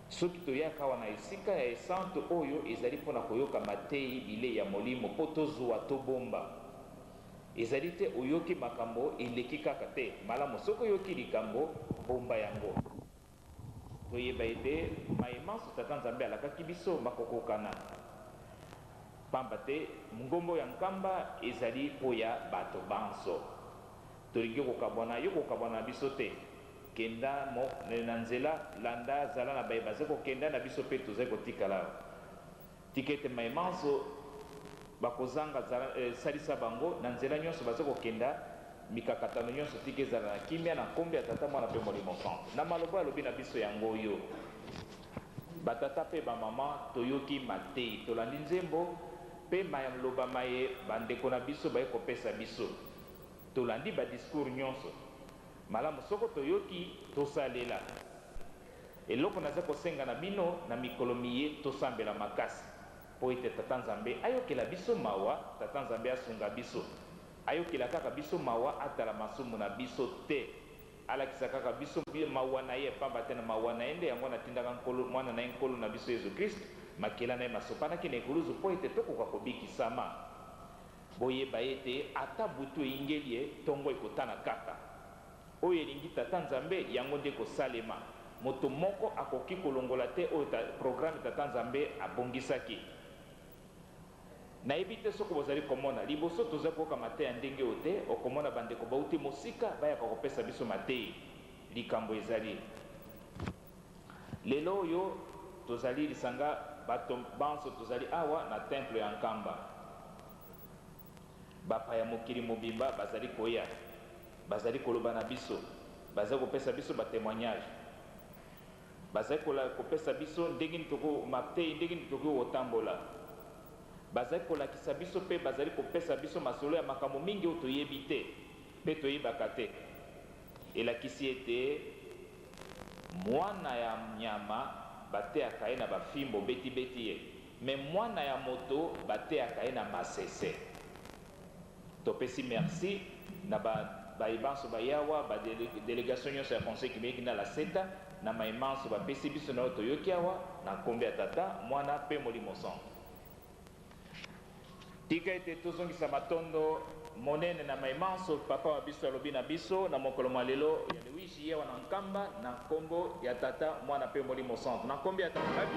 Soki toyaka awa na esika ya esante oyo ezali mpona koyoka mateyi bilei ya molimo mpo tozwa tobomba, ezali te oyoki makambo eleki kaka te malamu. Soki oyoki likambo bomba yango. Toyeba ete mayemanso tata nzambe alakaki biso makokokana pamba te ngombo ya nkamba ezali mpo ya bato banso. Tolingi kokabwana yo kokabwana na biso te, kenda na nzela landa zala na baye baza kokenda na biso mpe tozali kotikala tika ete mayemanso bakozanga salisa bango na nzela nyonso baza kokenda mikakatano nyonso tika ezala na kimia na nkombo ya tata mwana mpe molimo centre. Na maloba alobi na biso yango oyo batata mpe bamama toyoki mateyi tolandi nzembo mpe maloba maye bandeko na biso baye kopesa biso tolandi badiscours nyonso malamu. Soko toyoki tosalela eloko naza kosenga na bino na mikolo miye tosambela makasi po ete tata nzambe ayokela biso mawa, tata nzambe asunga biso, ayokela kaka biso mawa atala masumu na biso te, alakisa kaka biso mawa na ye pamba te na mawa na ye nde yango natindaka mwana na ye nkolo na biso Yesu Kristo makela na ye masopanaki na ekuluzu po ete tokoka kobikisama. Boyeba ete ata butu eyingeli ye ntongo ekotana kaka oyo elingi tata nzambe yango nde kosalema. Moto moko akoki kolongola te oyo programme tata nzambe abongisaki. Nayebi te soki bozali komona liboso tozali koyoka mateya ndenge oyo te okomona bandeko bauti mosika bayaka kopesa biso mateyi. Likambo ezali lelo oyo tozali lisanga bato banso tozali awa na temple ya nkamba. Bapaya mokili mobimba bazali koya, bazali koloba na biso, bazali kopesa biso batémoignage, bazali kopesa biso ndenge nini mateyi ndenge nini tokoki kotambola, bazali kolakisa biso mpe bazali kopesa biso masolo ya makambo mingi oyo toyebi te mpe toyebaka te. Elakisi ete mwana ya nyama bateyaka ye na bafimbo beti ye, me mwana ya moto bateyaka ye na masese. Topesi merci na bayebanso bayawa badelegation nyonso ya conseil kimeki na la seta na mayemanso bapesi biso na oyo toyoki awa na nkombo ya tata mwana mpe molimo centre. Tika ete tozongisa matondo monene na mayemanso papa wa biso alobi na biso na mokolo mwa lelo ya lewishi yewa na nkamba na nkombo ya tata mwana mpe molimo centre na nkombo ya tata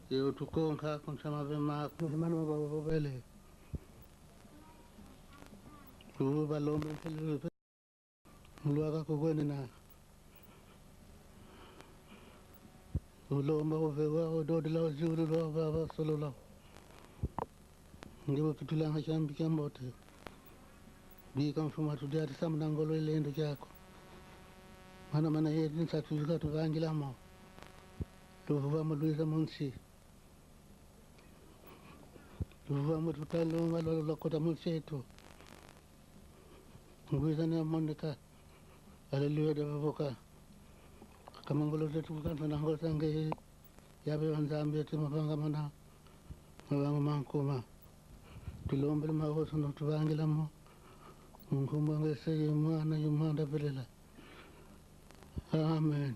Yo tukonka kunchama vema kumana mababele. Kuba lombe tele. Mluaka kugwene na. Ulomba uvewa ododela ojuru lo baba solo lo. Ngibo pitulanga chambi kambote. Bi kamfuma tudati samnangolo ilendo jako. Mana yedin satuka tuvangila mo. Tuvamo Luisa Monsi. Tuvamo tutalonga lo kota Monseto. Luisa ne Monica. Haleluya de Voka. Kamangolo zetu kanta na ngol sange yabe wanzambe timapanga mana. Mabanga mankuma. Tulombe mahoso no tuvangila mo. Ngumbange seye mwana yumanda belela. Amen.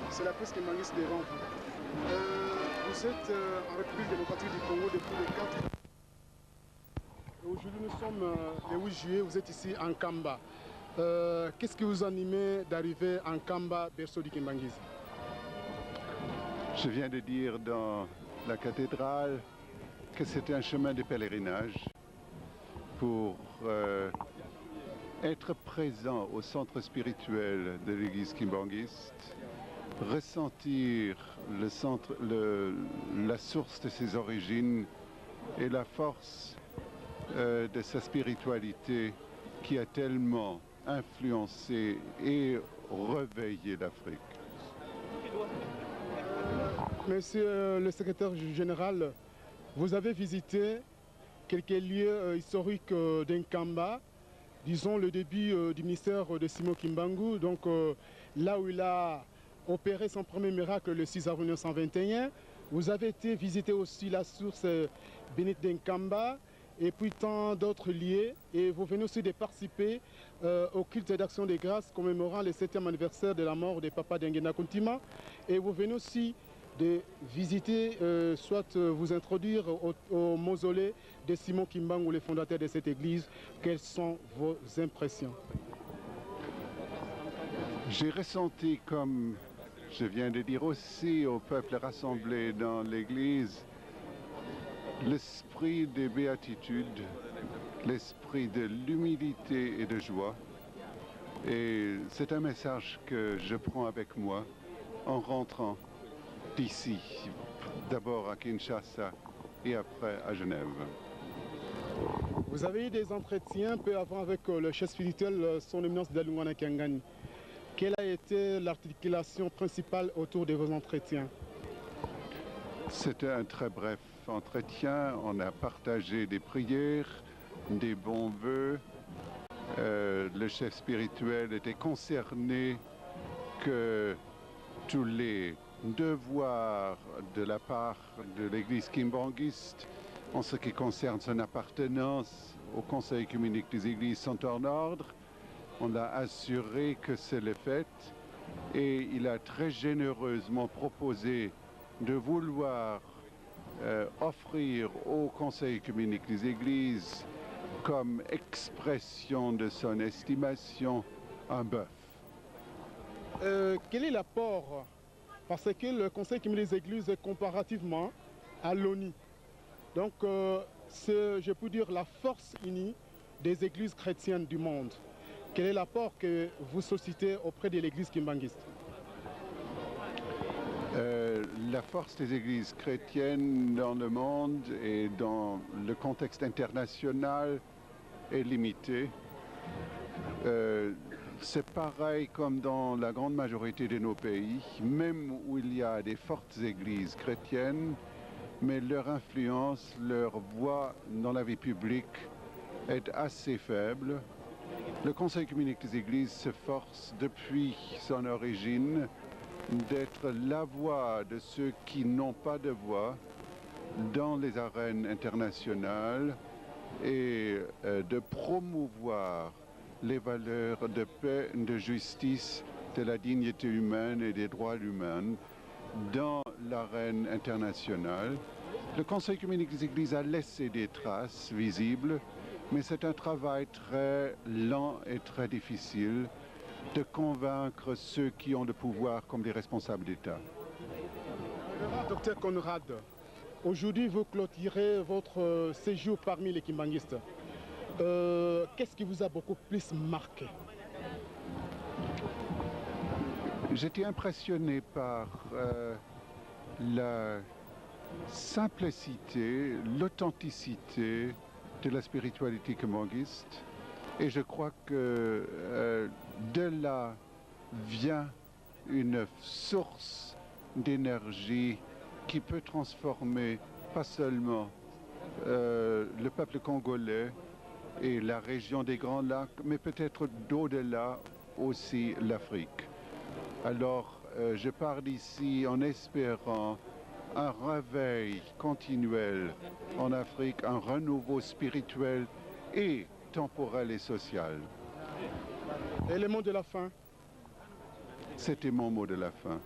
C'est la presse qui m'enlise devant vous. Vous êtes en République démocratique du Congo depuis le 4. Aujourd'hui nous sommes le 8 juillet, vous êtes ici en Kamba. Qu'est-ce qui vous animait d'arriver en Kamba, berceau du Kimbanguisme? Je viens de dire dans la cathédrale que c'était un chemin de pèlerinage pour être présent au centre spirituel de l'église kimbanguiste, ressentir la source de ses origines et la force de sa spiritualité qui a tellement influencé et réveillé l'Afrique. Monsieur le secrétaire général, vous avez visité quelques lieux historiques d'Nkamba, disons le début du ministère de Simon Kimbangu, donc là où il a opéré son premier miracle le 6 avril 1921. Vous avez été visiter aussi la source bénite d'Nkamba et puis tant d'autres lieux. Et vous venez aussi de participer au culte d'action des grâces commémorant le 7e anniversaire de la mort de Papa Dengena Kuntima. Et vous venez aussi de visiter, soit vous introduire au mausolée de Simon Kimbangu, le fondateur de cette église. Quelles sont vos impressions? J'ai ressenti, comme je viens de dire aussi au peuple rassemblé dans l'église, l'esprit de béatitude, l'esprit de l'humilité et de joie. Et c'est un message que je prends avec moi en rentrant d'ici, d'abord à Kinshasa et après à Genève. Vous avez eu des entretiens peu avant avec le chef spirituel, son éminence Dalungwana Kiangani. Quelle a été l'articulation principale autour de vos entretiens? C'était un très bref entretien. On a partagé des prières, des bons vœux. Le chef spirituel était concerné que tous les devoirs de la part de l'église kimbanguiste en ce qui concerne son appartenance au Conseil œcuménique des églises sont en ordre. On l'a assuré que c'est le fait et il a très généreusement proposé de vouloir offrir au Conseil œcuménique des églises comme expression de son estimation un bœuf. Quel est l'apport? Parce que le Conseil œcuménique des églises est comparativement à l'ONU. Donc c'est, je peux dire, la force unie des églises chrétiennes du monde. Quel est l'apport que vous suscitez auprès de l'église kimbanguiste? La force des églises chrétiennes dans le monde et dans le contexte international est limitée. C'est pareil comme dans la grande majorité de nos pays, même où il y a des fortes églises chrétiennes, mais leur influence, leur voix dans la vie publique est assez faible. Le Conseil œcuménique des églises s'efforce depuis son origine d'être la voix de ceux qui n'ont pas de voix dans les arènes internationales et de promouvoir les valeurs de paix, de justice, de la dignité humaine et des droits humains dans l'arène internationale. Le Conseil œcuménique des églises a laissé des traces visibles, mais c'est un travail très lent et très difficile de convaincre ceux qui ont le pouvoir comme des responsables d'État. Docteur Conrad, aujourd'hui vous clôturez votre séjour parmi les kimbanguistes. Qu'est-ce qui vous a beaucoup plus marqué? J'étais impressionné par la simplicité, l'authenticité de la spiritualité kimbanguiste. Et je crois que de là vient une source d'énergie qui peut transformer pas seulement le peuple congolais et la région des Grands Lacs, mais peut-être d'au-delà aussi l'Afrique. Alors je pars d'ici en espérant un réveil continuel en Afrique, un renouveau spirituel et temporel et social. Et le mot de la fin? C'était mon mot de la fin.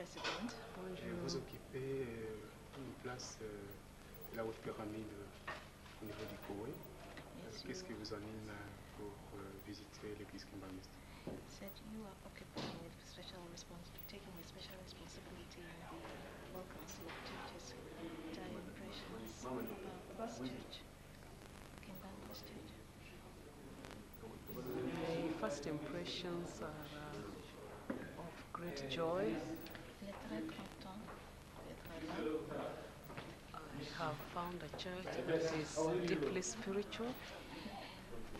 President. Vous occupez une place de la haute pyramide au niveau du Koweït. Qu'est-ce qui vous anime pour visiter l'église kimbangiste? Said you are occupying taking a special responsibility in the World Council of Churches. What are your impressions about this church, Kimbangist Church? The first impressions are of great joy. Il est très content d'être là. I have found a church that is deeply spiritual.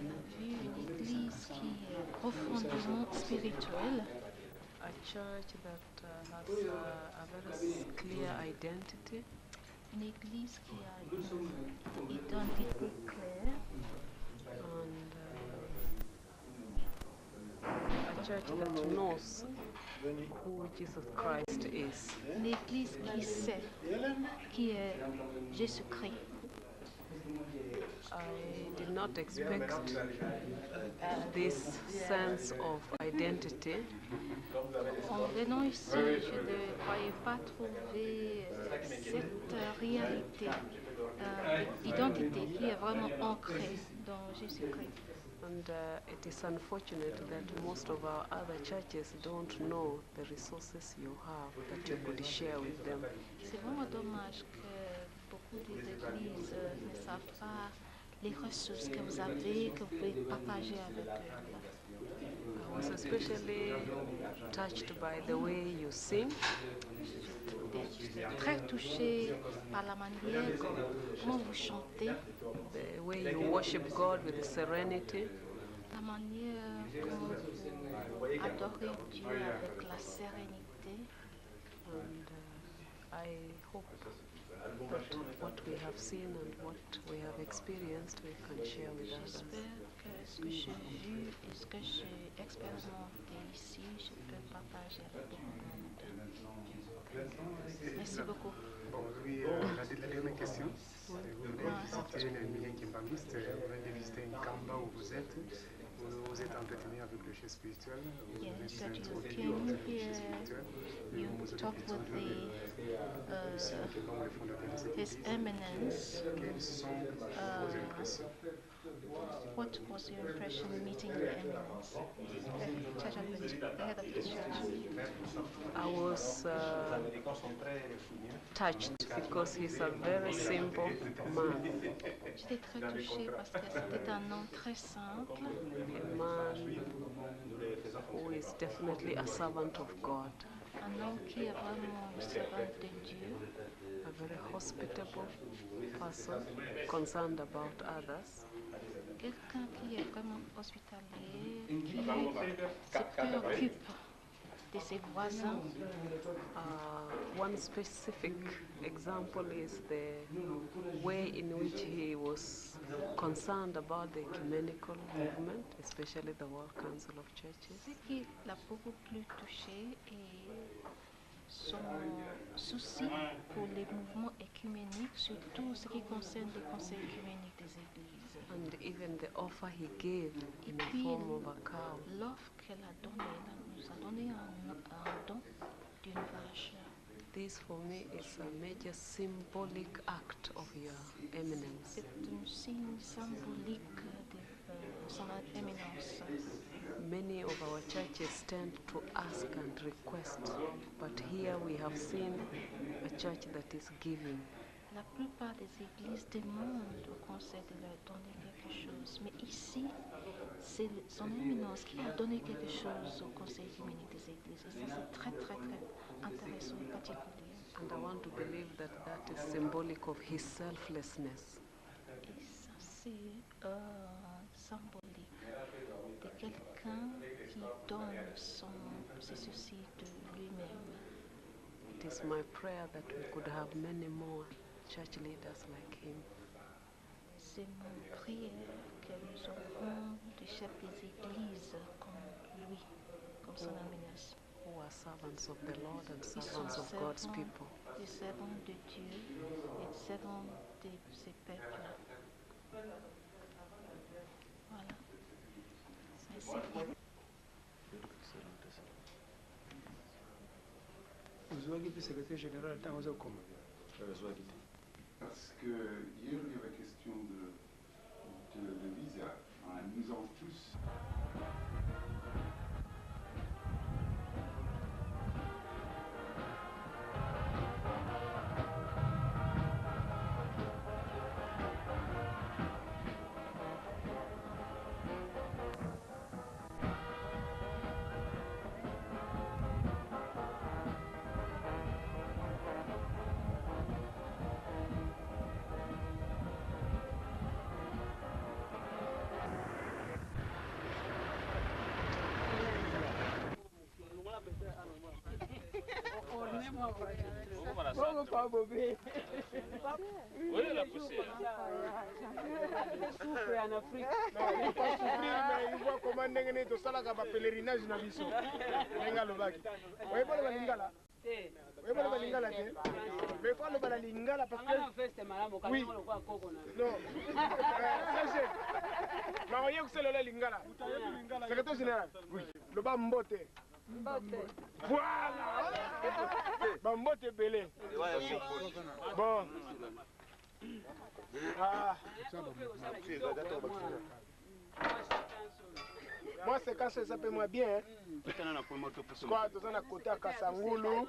On a vu une église qui est profondément spirituelle. A church that has a very clear identity. Une église qui a une identité claire. And a church that knows who Jesus Christ is. Une église qui sait qui est Jésus-Christ. I did not expect this sense of identity. En venant ici, je ne croyais pas trouver cette réalité d'identité qui est vraiment ancrée dans Jésus-Christ. And it is unfortunate that most of our other churches don't know the resources you have that you could share with them. C'est vraiment dommage que beaucoup d'églises ne savent pas les ressources que vous avez, que vous pouvez partager avec eux. I was especially touched by the way you sing. J'étais très touchée par la manière comment vous chantez, The way you worship God with serenity. la manière dont vous adorez Dieu avec la sérénité. And I hope that what we have seen and what we have experienced we can share with others. J'espère que ce que j'ai vu et ce que j'ai expérimenté ici, je peux partager avec beaucoup de monde. Merci beaucoup. Bon, oui, la dernière question. Vous venez de visiter le milieu kimbangiste, vous venez de visiter une kamba où vous êtes entretenu avec le chef spirituel, vous avez Yes, that you introduit came le here, chef spirituel, you vous talked avez with le fondateur de cette His église. Eminence. Quelles sont vos impressions? What was your impression meeting the Eminence, the church advocate, the head of the church? I was touched because he's a very simple man. J'étais très touchée parce que c'était un nom très simple, A man who is definitely a servant of God, un homme qui est vraiment le servant de Dieu, a very hospitable person, concerned about others. quelqu'un qui est vraiment hospitalier, qui se préoccupe de ses voisins. One specific example is the way in which he was concerned about the ecumenical movement, especially the World Council of Churches. Ce qui l'a beaucoup plus touché est son souci pour les mouvements écuméniques, surtout ce qui concerne les conseils écuméniques des églises. And even the offer he gave in the puis, form of a cow. L'offre qu'elle a donnée, elle nous a donné un don d'une vache. This for me is a major symbolic act of your eminence. C'est un signe symbolique de son éminence. Many of our churches tend to ask and request, but here we have seen a church that is giving. La plupart des églises demandent au conseil de leur donner quelque chose, mais ici, c'est son éminence qui a donné quelque chose au conseil écuménique des églises. Et ça, c'est très, très, très intéressant et particulier. And I want to believe that that is symbolic of his selflessness. Et ça, c'est symbolique de quelqu'un qui donne ses soucis de lui-même. It is my prayer that we could have many more church leaders like him. C'est mon prière que nous aurons des chefs des églises comme lui, comme son éminence. Who are servants of the Lord and servants of God's people. Des servants de Dieu et des servants de ses peuples. Voilà. Merci. azwaki mpe secrétaire général ntango azokoma azwaki te. Parce que hier il y avait question de visa. Nous avons tous. Oui, la poussière. Souffre en Afrique. Non, il ne faut pas souffrir, mais il voit comment nous tout ça là, pèlerinage dans l'issue. Lenga lobaki. Oui, pas le lingala. Oui, pas le lingala. Mais pas le lingala parce que. Oui. Non. Sachez. Mais on sait le lingala. Secrétaire général. Oui. Le bas mbote. Voilà. Bambote belé. Bon. Ah. Moi, c'est quand ça s'appelle moi bien. Quoi, tu as un côté à Kassangoulou.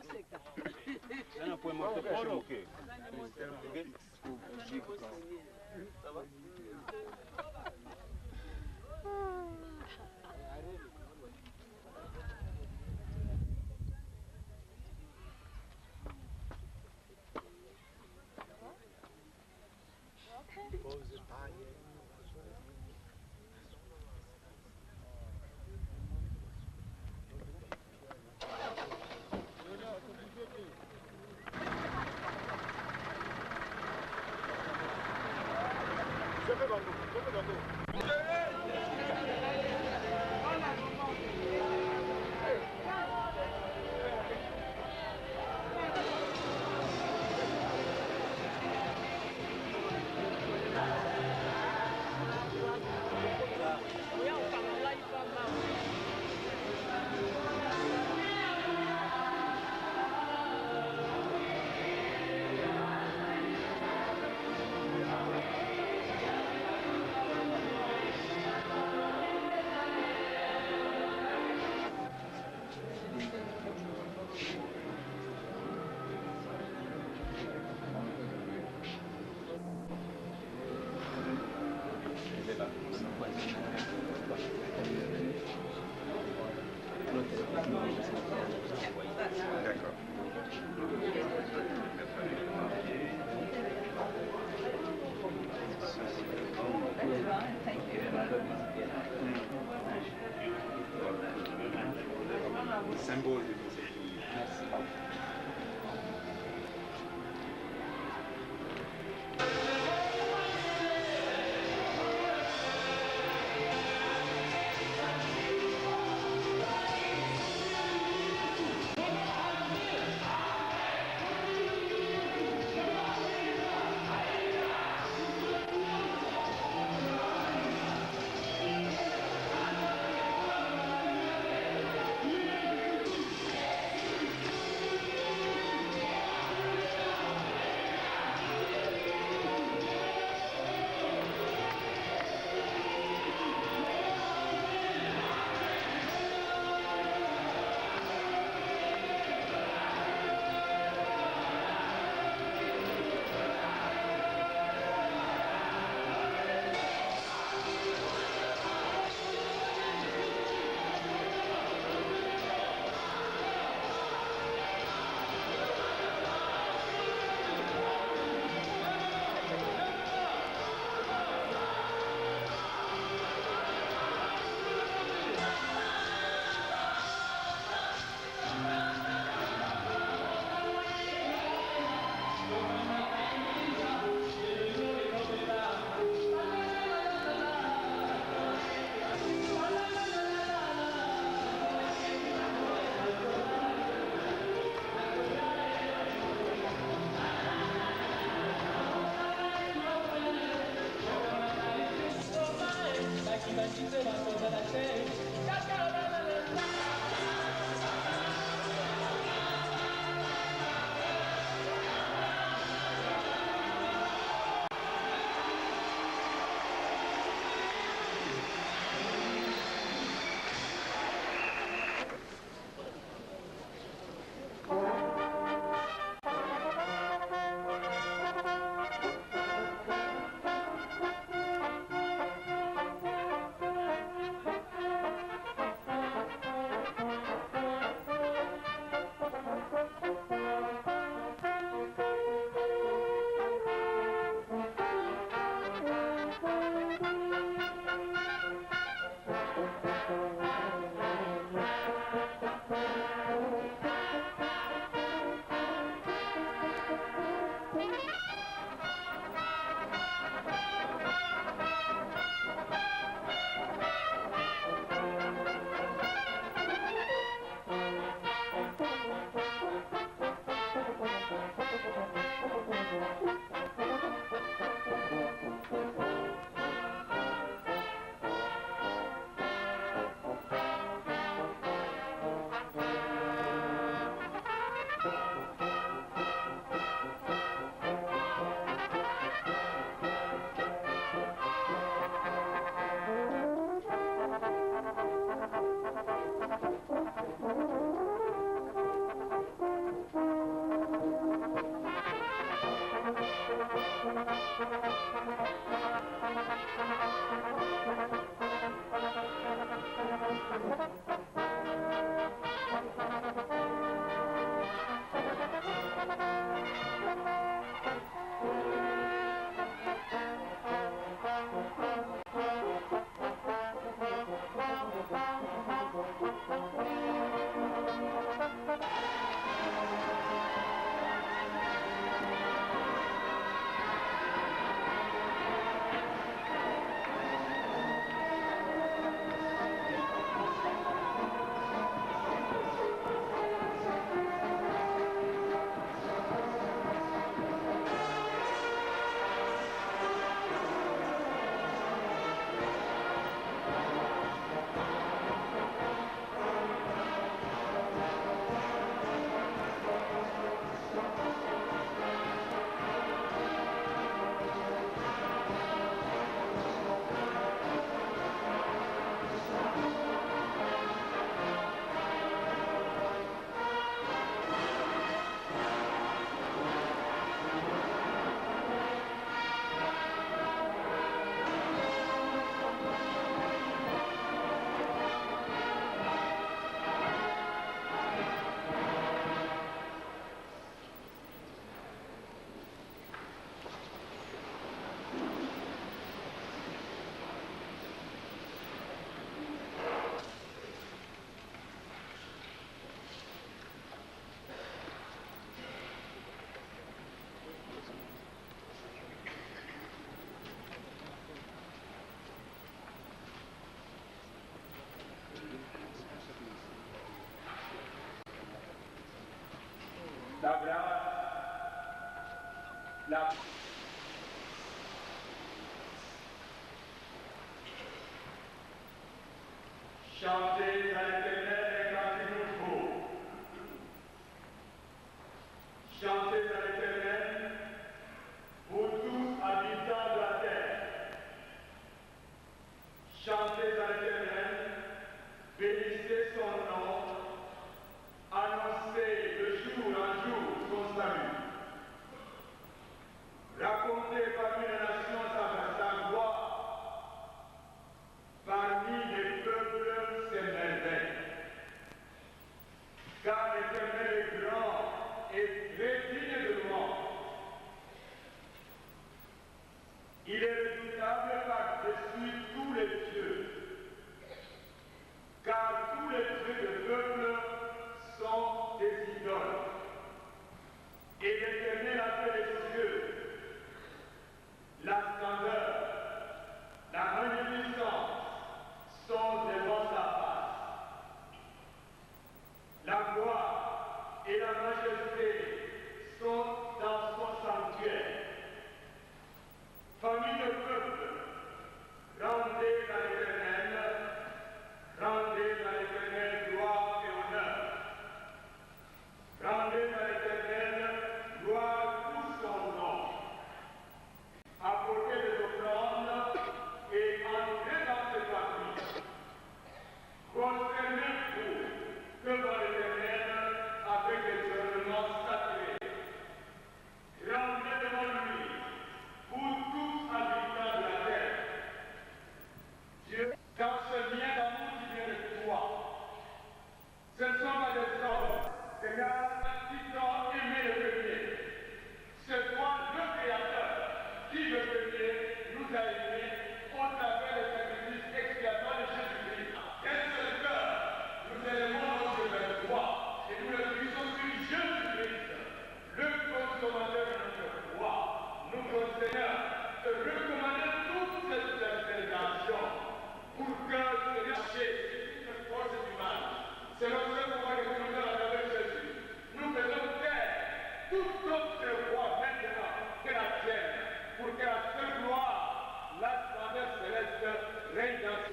Symbole de nos églises. Merci. la grâce, la chantez à l'Éternel quand il nous faut. Chantez à l'Éternel, vous tous habitants de la terre. Chantez à l'Éternel, bénissez son nom, annoncez de jour en jour son salut. Racontez parmi les nations sa gloire, parmi les peuples ses merveilles. Car l'Éternel est grand et très digne de louange. Il est redoutable par-dessus tous les dieux, car tous les dieux de peuple sont des idoles. Et l'Éternel a fait les cieux, la splendeur, la magnificence sont devant sa face. La gloire et la majesté sont dans son sanctuaire. Famille de peuple, rendez à l'Éternel, rendez à l'Éternel gloire et honneur. Rendez à l'Éternel gloire pour son nom. Apportez des offrandes et entrez dans ses parties. Prosternez-vous devant l'Éternel avec des ornements sacrés. Rendez devant lui, vous tous habitants de la terre. Dieu, dans ce lien d'amour qui vient de toi, ce ne sont pas des hommes, Seigneur, qui t'ont aimé le premier. C'est toi, le Créateur, qui le premier nous a aimés au travers des sacrifices expiatoires de Jésus-Christ. D'un seul cœur, nous élevons nos yeux vers toi et nous le puissons sur Jésus-Christ, le consommateur de notre foi. Nous, Seigneur, te recommandons toutes ces interrogations pour que Seigneur chez toute force du mal. C'est le seul pouvoir que nous avons à travers Jésus. Nous faisons taire toute autre voix maintenant que la tienne, pour que la seule gloire, la splendeur céleste, règne dans ce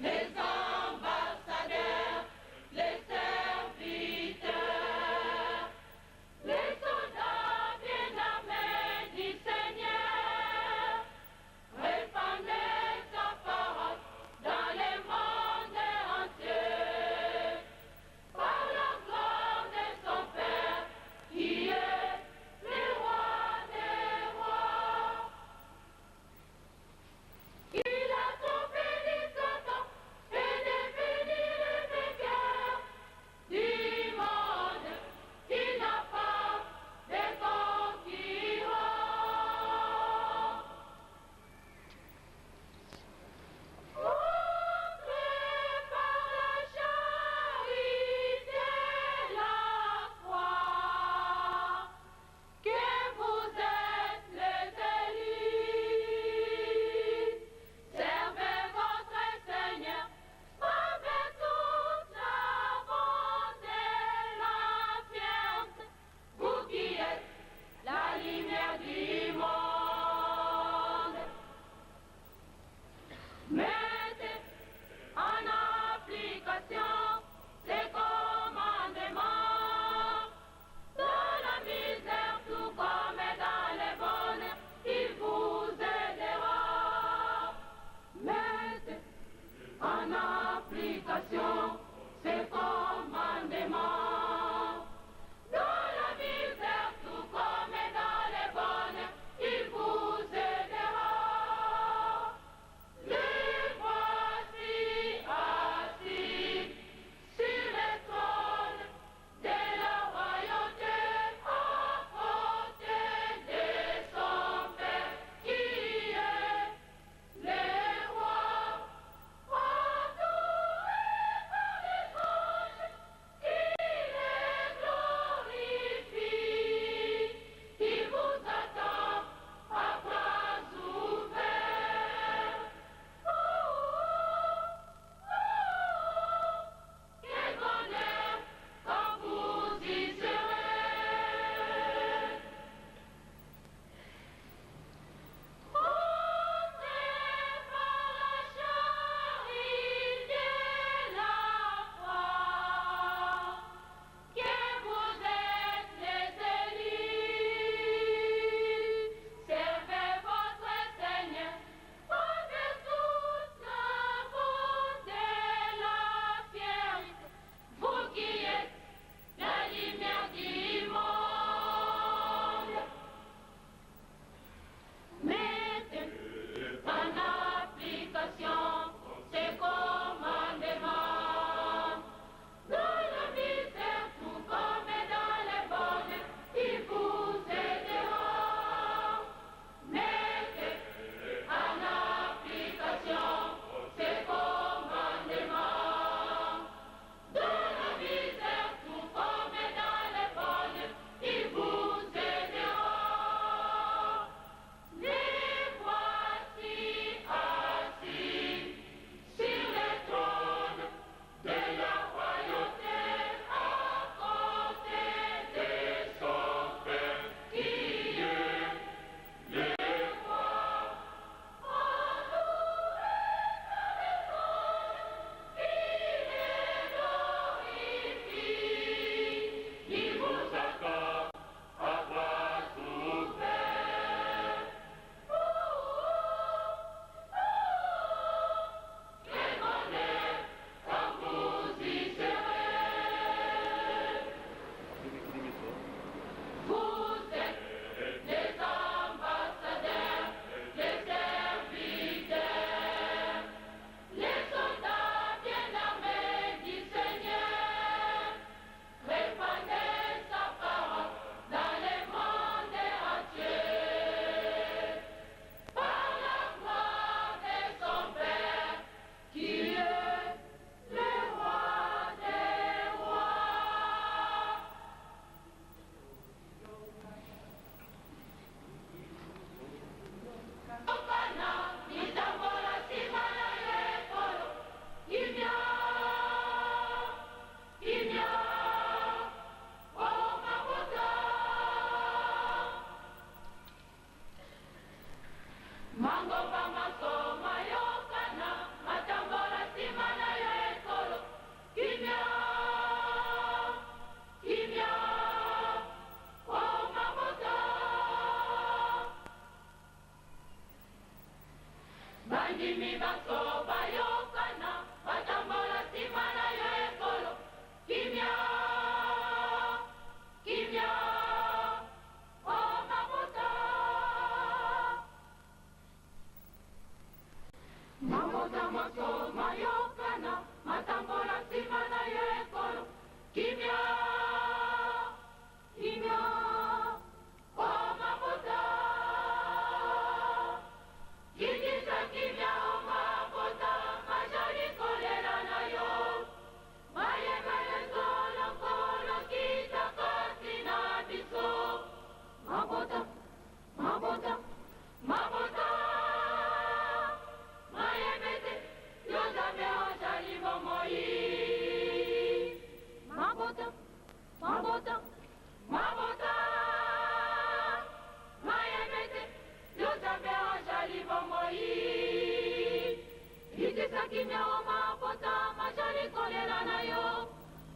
Les ambassadeurs, les serviteurs, les soldats bien armés du Seigneur, répandez sa parole dans les mondes entiers, par la gloire de son Père, qui est le roi des rois.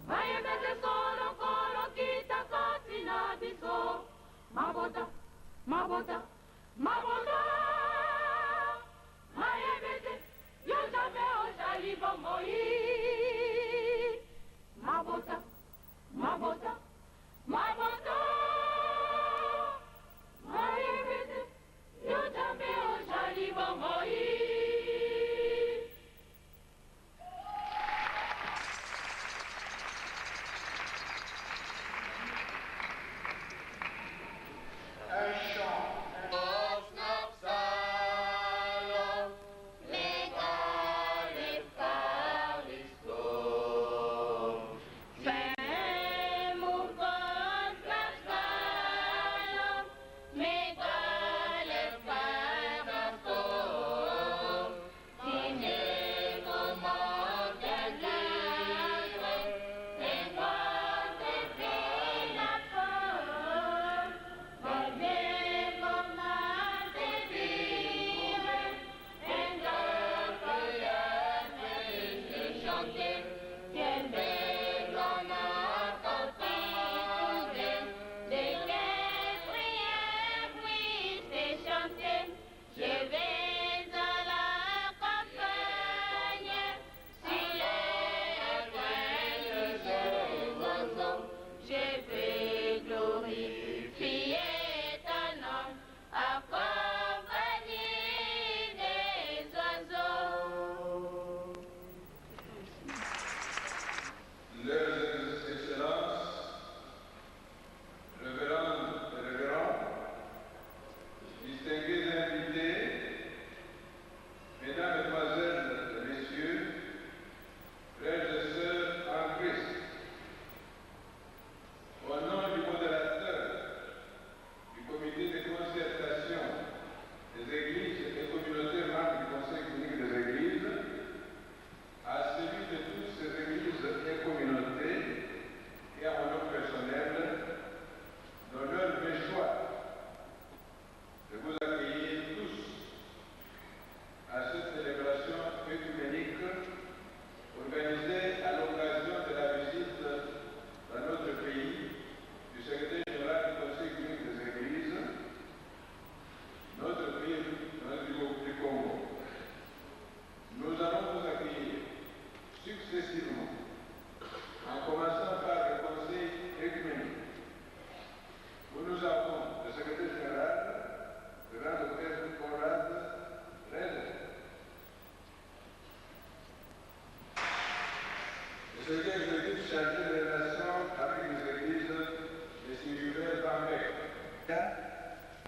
mayebete solo kolo kita kati na biso. Mabota, mabota, mabota. Mayebete, yo jamais ojali bomoi. Mabota, mabota, mabota. Mayebete, yo jamais ojali bomoi.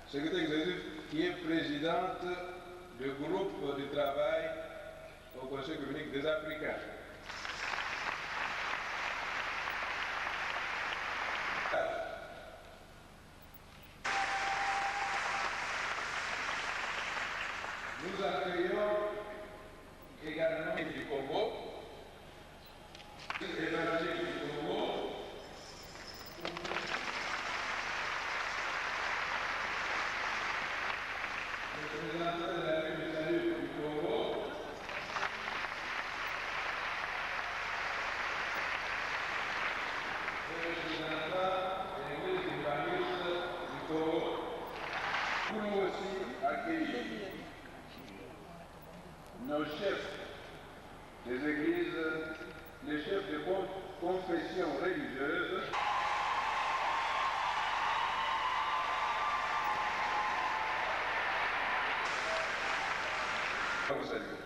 Secrétaire exécutif qui est présidente du groupe de travail au Conseil communique des Africains. Nous accueillons également du Congo, évangélique du Congo, le représentant de la rue du Salut du Congo, le représentant de l'église du Paris du Congo. Nous aussi accueillir nos chefs des églises, les chefs de confession religieuse. Vous saluez.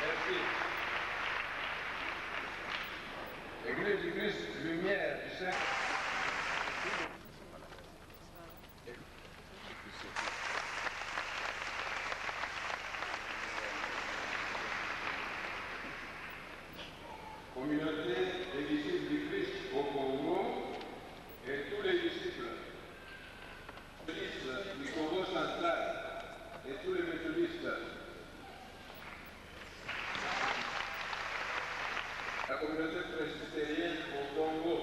Merci. Église du Christ, lumière du Saint. Communauté des disciples du Christ au Congo et tous les disciples du Congo central et tous les méthodistes. La communauté presbytérienne au Congo,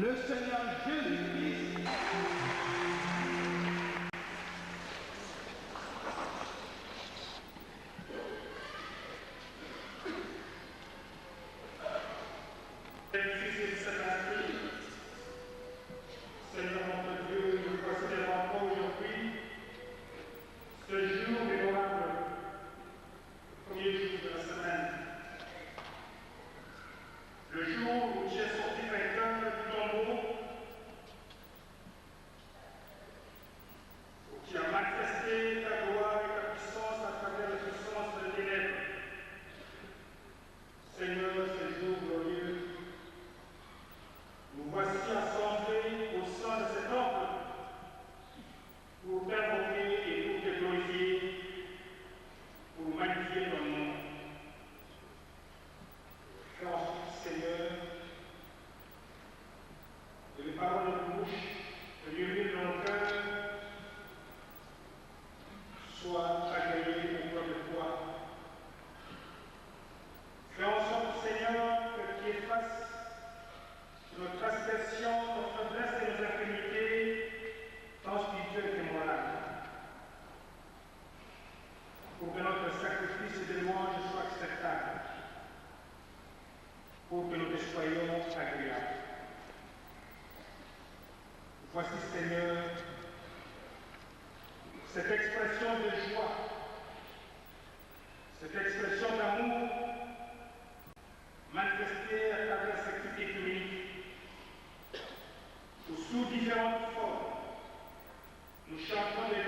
le Seigneur Jésus-Christ Seigneur notre Dieu, nous considérons aujourd'hui ce jour mémorable, premier jour de la semaine. Le jour où tu es sorti vainqueur du tombeau, où tu as manifesté ta gloire et ta puissance à travers les puissances des ténèbres. Seigneur, ce jour glorieux, nous voici assemblés au sein de cet temple pour t'invoquer et pour te glorifier, pour magnifier ton nom. Fais en sorte, Seigneur, que les paroles de nos bouches, que l'unité de nos cœurs soient agréées auprès de toi. Fais en sorte, Seigneur, que tu effaces nos transgressions, nos faiblesses et nos infirmités, tant spirituelles que morales, pour que notre sacrifice de louange soit acceptable, pour que nous te soyons agréables. Voici, Seigneur, cette expression de joie, cette expression d'amour manifestée à travers cette culte écuménique, où sous différentes formes, nous chantons des